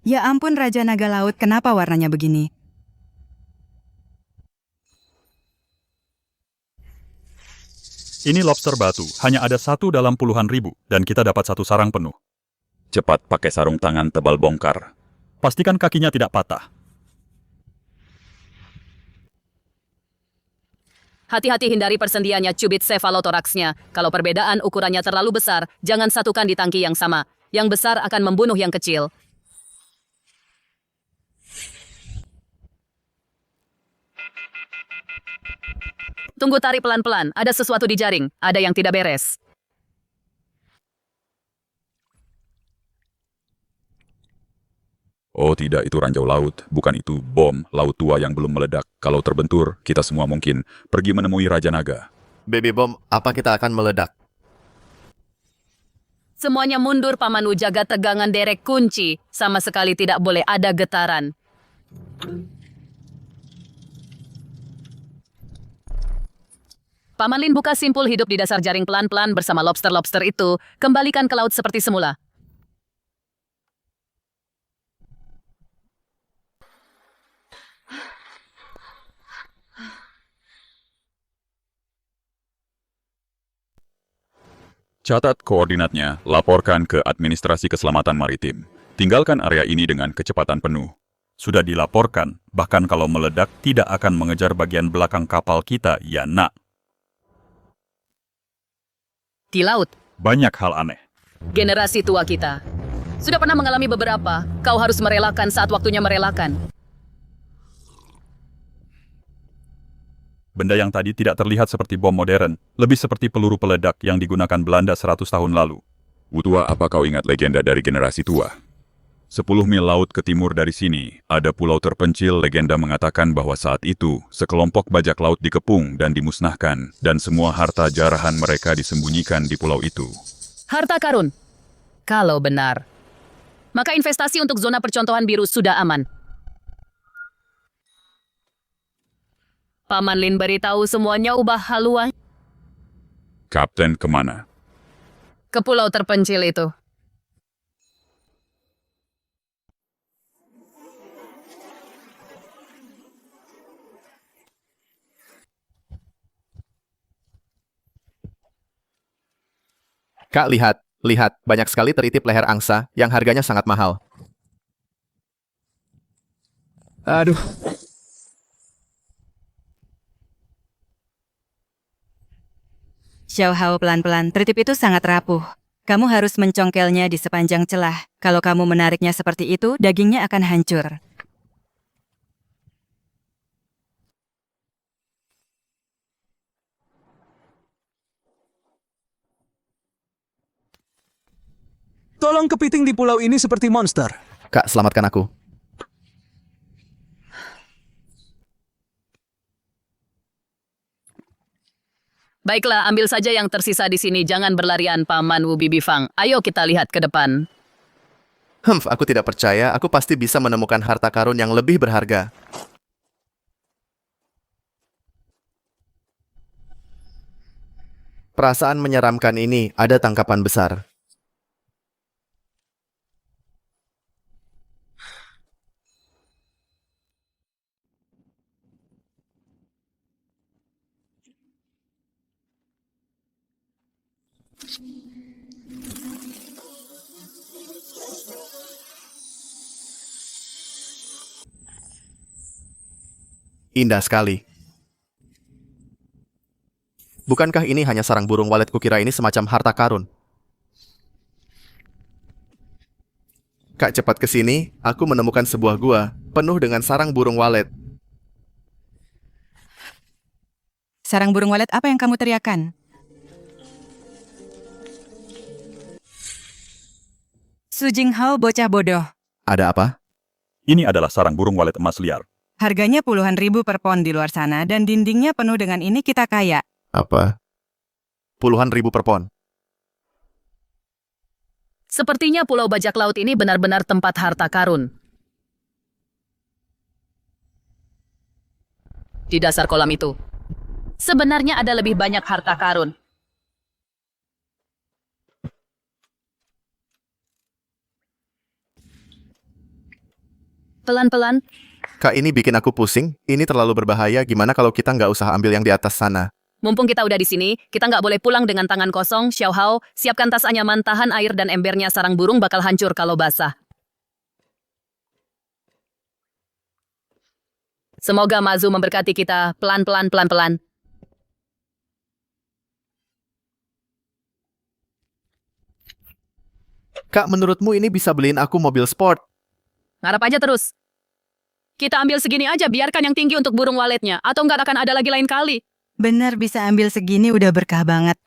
S10: Ya ampun, Raja Naga Laut, kenapa warnanya begini?
S5: Ini lobster batu, hanya ada satu dalam puluhan ribu, dan kita dapat satu sarang penuh.
S8: Cepat pakai sarung tangan tebal bongkar.
S5: Pastikan kakinya tidak patah.
S2: Hati-hati hindari persendiannya cubit cephalotoraxnya. Kalau perbedaan ukurannya terlalu besar, jangan satukan di tangki yang sama. Yang besar akan membunuh yang kecil. Tunggu, tarik pelan-pelan. Ada sesuatu di jaring. Ada yang tidak beres.
S8: Oh tidak, itu ranjau laut. Bukan itu bom laut tua yang belum meledak. Kalau terbentur, kita semua mungkin pergi menemui Raja Naga.
S11: Baby bom, apa kita akan meledak?
S2: Semuanya mundur, Paman Wu, jaga tegangan derek kunci. Sama sekali tidak boleh ada getaran. Paman Lin buka simpul hidup di dasar jaring pelan-pelan bersama lobster-lobster itu. Kembalikan ke laut seperti semula.
S8: Catat koordinatnya, laporkan ke Administrasi Keselamatan Maritim. Tinggalkan area ini dengan kecepatan penuh.
S5: Sudah dilaporkan, bahkan kalau meledak tidak akan mengejar bagian belakang kapal kita, ya nak.
S2: Di laut,
S5: Banyak hal aneh.
S2: generasi tua kita sudah pernah mengalami beberapa. Kau harus merelakan saat waktunya merelakan.
S5: Benda yang tadi tidak terlihat seperti bom modern, lebih seperti peluru peledak yang digunakan Belanda 100 tahun lalu.
S8: Wutua, apa kau ingat legenda dari generasi tua? 10 mil laut ke timur dari sini, ada pulau terpencil. Legenda mengatakan bahwa saat itu, sekelompok bajak laut dikepung dan dimusnahkan, dan semua harta jarahan mereka disembunyikan di pulau itu.
S2: Harta karun. Kalau benar, maka investasi untuk zona percontohan biru sudah aman. Paman Lin beritahu semuanya ubah haluan
S8: Kapten kemana?
S2: ke pulau terpencil itu.
S11: Kak, lihat. Lihat, banyak sekali teritip leher angsa yang harganya sangat mahal.
S3: Aduh.
S10: Xiao Hao pelan-pelan, tertib itu sangat rapuh. Kamu harus mencongkelnya di sepanjang celah. Kalau kamu menariknya seperti itu, dagingnya akan hancur.
S3: Tolong kepiting di pulau ini seperti monster.
S11: Kak, selamatkan aku.
S2: Baiklah, ambil saja yang tersisa di sini. Jangan berlarian, Paman Wu Bibifang. Ayo kita lihat ke depan.
S11: Aku tidak percaya aku pasti bisa menemukan harta karun yang lebih berharga. Perasaan menyeramkan ini, ada tangkapan besar. Indah sekali. Bukankah ini hanya sarang burung walet? Kukira ini semacam harta karun. Kak, cepat ke sini. Aku menemukan sebuah gua penuh dengan sarang burung walet.
S10: Sarang burung walet apa yang kamu teriakan? Su Jinghao bocah bodoh.
S11: Ada apa?
S5: Ini adalah sarang burung walet emas liar.
S10: Harganya puluhan ribu per pon di luar sana dan dindingnya penuh dengan ini kita kaya.
S11: Apa? Puluhan ribu per pon.
S2: Sepertinya pulau bajak laut ini benar-benar tempat harta karun. Di dasar kolam itu, sebenarnya ada lebih banyak harta karun. Pelan-pelan.
S11: Kak, ini bikin aku pusing. Ini terlalu berbahaya. Gimana kalau kita nggak usah ambil yang di atas sana?
S2: Mumpung kita udah di sini, kita nggak boleh pulang dengan tangan kosong. Xiao Hao, siapkan tas anyaman, tahan air dan embernya sarang burung bakal hancur kalau basah. Semoga Mazu memberkati kita. Pelan-pelan, pelan-pelan.
S11: Kak, menurutmu ini bisa beliin aku mobil sport?
S2: Ngarap aja terus. Kita ambil segini aja, biarkan yang tinggi untuk burung waletnya. Atau nggak akan ada lagi lain kali.
S10: Benar, bisa ambil segini udah berkah banget.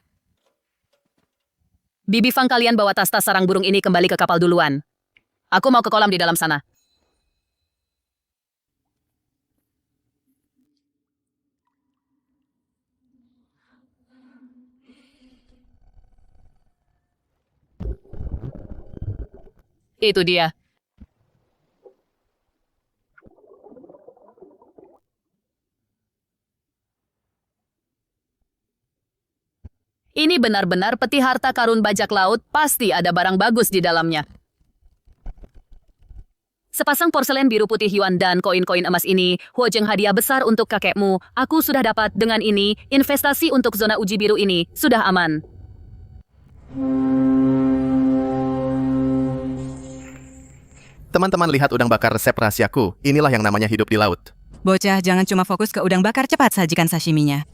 S2: Bibi Fang, kalian bawa tas-tas sarang burung ini kembali ke kapal duluan. Aku mau ke kolam di dalam sana. Itu dia. Ini benar-benar peti harta karun bajak laut, pasti ada barang bagus di dalamnya. Sepasang porselen biru putih Yuan dan koin-koin emas ini, Huojeng hadiah besar untuk kakekmu. Aku sudah dapat dengan ini, investasi untuk zona uji biru ini sudah aman.
S11: Teman-teman lihat udang bakar resep rahasiaku. Inilah yang namanya hidup di laut.
S10: Bocah, jangan cuma fokus ke udang bakar, cepat sajikan sashiminya.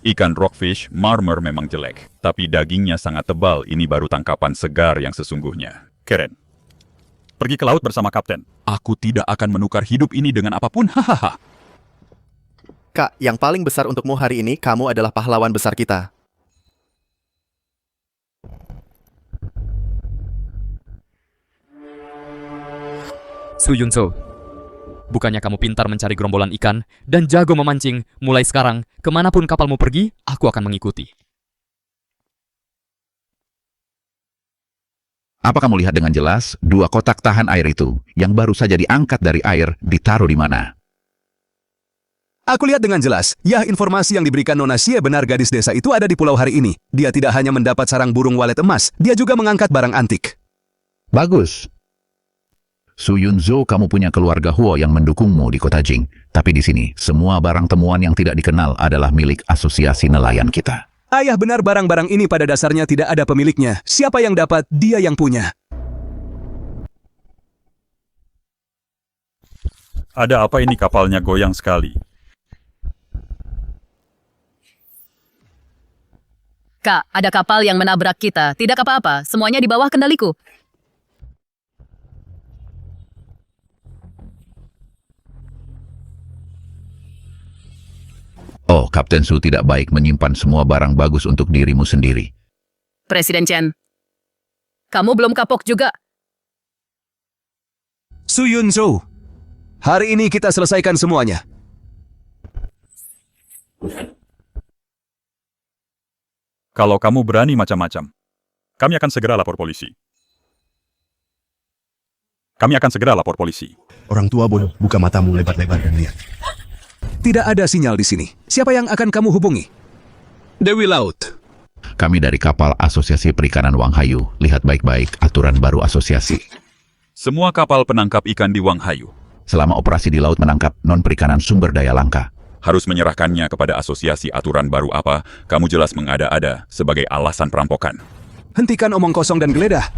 S8: Ikan rockfish marmer memang jelek, tapi dagingnya sangat tebal. Ini baru tangkapan segar yang sesungguhnya.
S5: Keren. Pergi ke laut bersama kapten.
S8: Aku tidak akan menukar hidup ini dengan apapun, hahaha.
S11: Kak, yang paling besar untukmu hari ini, kamu adalah pahlawan besar kita.
S1: Su Yunzo, bukannya kamu pintar mencari gerombolan ikan dan jago memancing? Mulai sekarang, kemanapun kapalmu pergi, aku akan mengikuti.
S7: Apa kamu lihat dengan jelas dua kotak tahan air itu yang baru saja diangkat dari air ditaruh di mana?
S3: Aku lihat dengan jelas. Ya, informasi yang diberikan Nona Xie benar, gadis desa itu ada di pulau hari ini. Dia tidak hanya mendapat sarang burung walet emas, dia juga mengangkat barang antik.
S7: Bagus. Su Yunzo, kamu punya keluarga Huo yang mendukungmu di kota Jing. Tapi di sini, semua barang temuan yang tidak dikenal adalah milik asosiasi nelayan kita.
S3: Ayah, benar, barang-barang ini pada dasarnya tidak ada pemiliknya. Siapa yang dapat, dia yang punya.
S5: Ada apa ini, kapalnya goyang sekali?
S2: Kak, ada kapal yang menabrak kita. Tidak apa-apa, semuanya di bawah kendaliku.
S7: Oh, Kapten Su tidak baik menyimpan semua barang bagus untuk dirimu sendiri.
S2: Presiden Chen, kamu belum kapok juga.
S3: Su Yunzo, hari ini kita selesaikan semuanya.
S5: Kalau kamu berani macam-macam, kami akan segera lapor polisi. Kami akan segera lapor polisi.
S24: Orang tua bodoh, buka matamu lebar-lebar dan lihat.
S3: Tidak ada sinyal di sini. Siapa yang akan kamu hubungi? Dewi Laut.
S7: Kami dari kapal Asosiasi Perikanan Wang Hayu. Lihat baik-baik aturan baru asosiasi.
S8: Semua kapal penangkap ikan di Wang Hayu
S7: Selama operasi di laut menangkap non-perikanan sumber daya langka,
S8: harus menyerahkannya kepada asosiasi. Aturan baru apa? Kamu jelas mengada-ada sebagai alasan perampokan.
S3: Hentikan omong kosong dan geledah.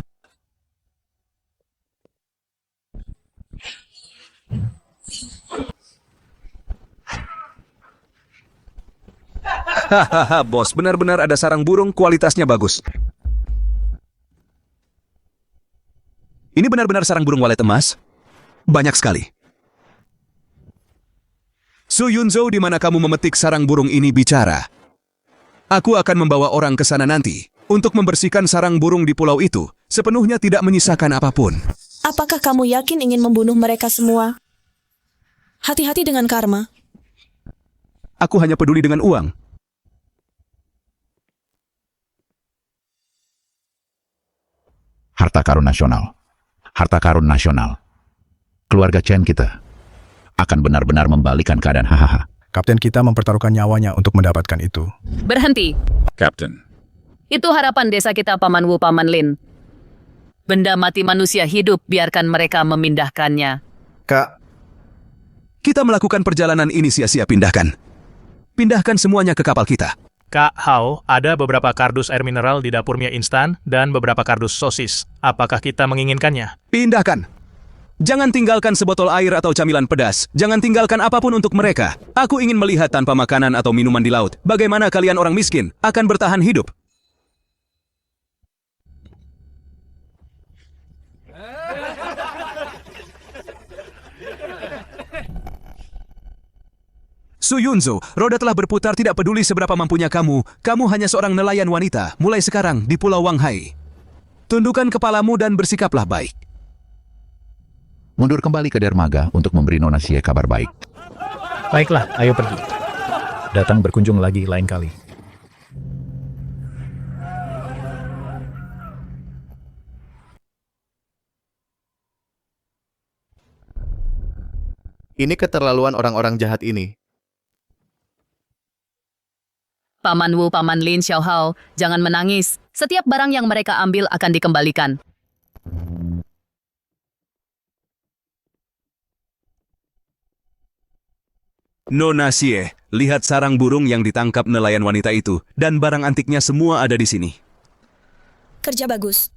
S3: Hahaha, bos, benar-benar ada sarang burung kualitasnya bagus. Ini benar-benar sarang burung walet emas? Banyak sekali. Su Yunzo, di mana kamu memetik sarang burung ini, bicara. Aku akan membawa orang ke sana nanti untuk membersihkan sarang burung di pulau itu, sepenuhnya tidak menyisakan apapun.
S9: Apakah kamu yakin ingin membunuh mereka semua? Hati-hati dengan karma.
S3: Aku hanya peduli dengan uang.
S7: harta karun nasional. Harta karun nasional. Keluarga Chen kita akan benar-benar membalikan keadaan, hahaha.
S4: Kapten kita mempertaruhkan nyawanya untuk mendapatkan itu.
S2: Berhenti.
S8: Kapten.
S2: Itu harapan desa kita, Paman Wu, Paman Lin. Benda mati manusia hidup, biarkan mereka memindahkannya.
S3: Kak, kita melakukan perjalanan ini sia-sia, pindahkan. Pindahkan semuanya ke kapal kita.
S14: Kak Hao, ada beberapa kardus air mineral di dapur mie instan dan beberapa kardus sosis. Apakah kita menginginkannya?
S3: Pindahkan. Jangan tinggalkan sebotol air atau camilan pedas. Jangan tinggalkan apapun untuk mereka. Aku ingin melihat tanpa makanan atau minuman di laut. Bagaimana kalian orang miskin akan bertahan hidup? Su Yunzo, roda telah berputar, tidak peduli seberapa mampunya kamu. Kamu hanya seorang nelayan wanita, mulai sekarang di Pulau Wang Hai. Tundukkan kepalamu dan bersikaplah baik.
S7: Mundur kembali ke dermaga untuk memberi Nona Xie kabar baik.
S14: Baiklah, ayo pergi. Datang berkunjung lagi lain kali.
S11: Ini keterlaluan orang-orang jahat ini.
S2: Paman Wu, Paman Lin, Xiao Hao, jangan menangis. Setiap barang yang mereka ambil akan dikembalikan.
S3: Nona Xie, lihat sarang burung yang ditangkap nelayan wanita itu, dan barang antiknya semua ada di sini.
S9: Kerja bagus.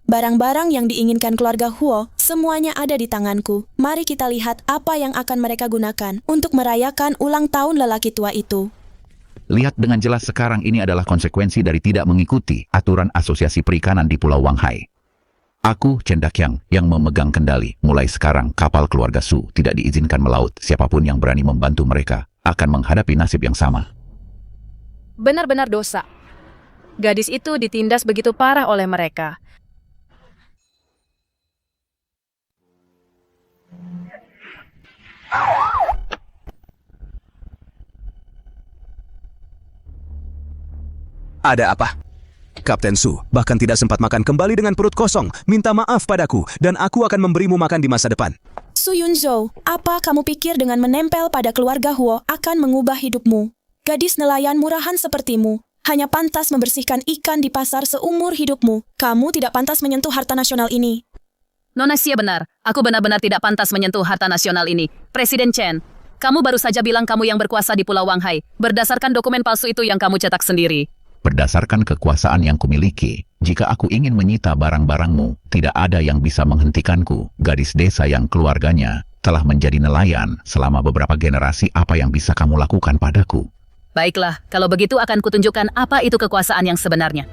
S9: Barang-barang yang diinginkan keluarga Huo, semuanya ada di tanganku. Mari kita lihat apa yang akan mereka gunakan untuk merayakan ulang tahun lelaki tua itu.
S7: Lihat dengan jelas sekarang ini adalah konsekuensi dari tidak mengikuti aturan asosiasi perikanan di Pulau Wanghai. Aku, Chen Dakyang, yang memegang kendali. Mulai sekarang, kapal keluarga Su tidak diizinkan melaut. Siapapun yang berani membantu mereka akan menghadapi nasib yang sama.
S16: Benar-benar dosa. Gadis itu ditindas begitu parah oleh mereka.
S3: Ada apa? Kapten Su bahkan tidak sempat makan kembali dengan perut kosong. Minta maaf padaku, dan aku akan memberimu makan di masa depan.
S9: Su Yunzhou, apa kamu pikir dengan menempel pada keluarga Huo akan mengubah hidupmu? Gadis nelayan murahan sepertimu hanya pantas membersihkan ikan di pasar seumur hidupmu. Kamu tidak pantas menyentuh harta nasional ini.
S2: Nona Xie benar. Aku benar-benar tidak pantas menyentuh harta nasional ini. Presiden Chen, kamu baru saja bilang kamu yang berkuasa di Pulau Wanghai, berdasarkan dokumen palsu itu yang kamu cetak sendiri.
S7: Berdasarkan kekuasaan yang kumiliki, jika aku ingin menyita barang-barangmu, tidak ada yang bisa menghentikanku. Gadis desa yang keluarganya telah menjadi nelayan selama beberapa generasi, apa yang bisa kamu lakukan padaku?
S2: Baiklah, kalau begitu akan kutunjukkan apa itu kekuasaan yang sebenarnya.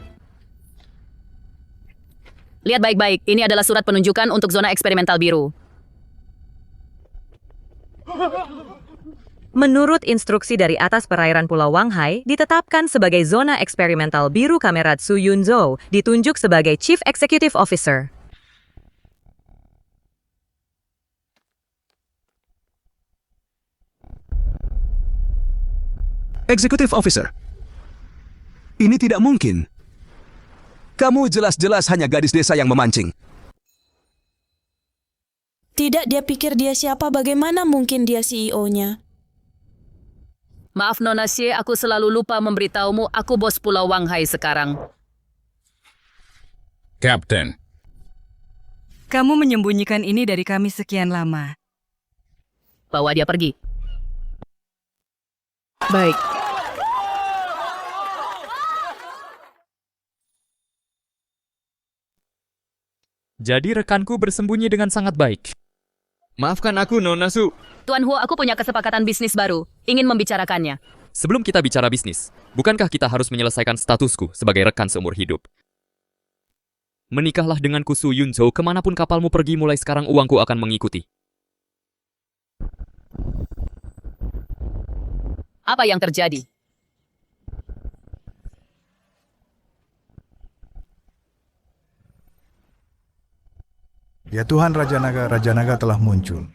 S2: Lihat baik-baik, ini adalah surat penunjukan untuk zona eksperimental biru.
S17: Menurut instruksi dari atas perairan Pulau Wanghai, ditetapkan sebagai zona eksperimental biru Kamerat Su Yunzhou, ditunjuk sebagai Chief Executive Officer.
S3: Executive Officer? Ini tidak mungkin. Kamu jelas-jelas hanya gadis desa yang memancing.
S9: Tidak, dia pikir dia siapa, bagaimana mungkin dia CEO-nya?
S2: Maaf Nona Xie, aku selalu lupa memberitahumu aku bos Pulau Wanghai sekarang.
S18: Kapten.
S10: Kamu menyembunyikan ini dari kami sekian lama.
S2: Bawa dia pergi.
S16: Baik.
S1: Jadi rekanku bersembunyi dengan sangat baik. Maafkan aku, Nona Su.
S2: Tuan Huo, aku punya kesepakatan bisnis baru. Ingin membicarakannya.
S1: Sebelum kita bicara bisnis, bukankah kita harus menyelesaikan statusku sebagai rekan seumur hidup? Menikahlah denganku Su Yunzhou, kemanapun kapalmu pergi mulai sekarang uangku akan mengikuti.
S2: Apa yang terjadi?
S4: Ya Tuhan, Raja Naga telah muncul.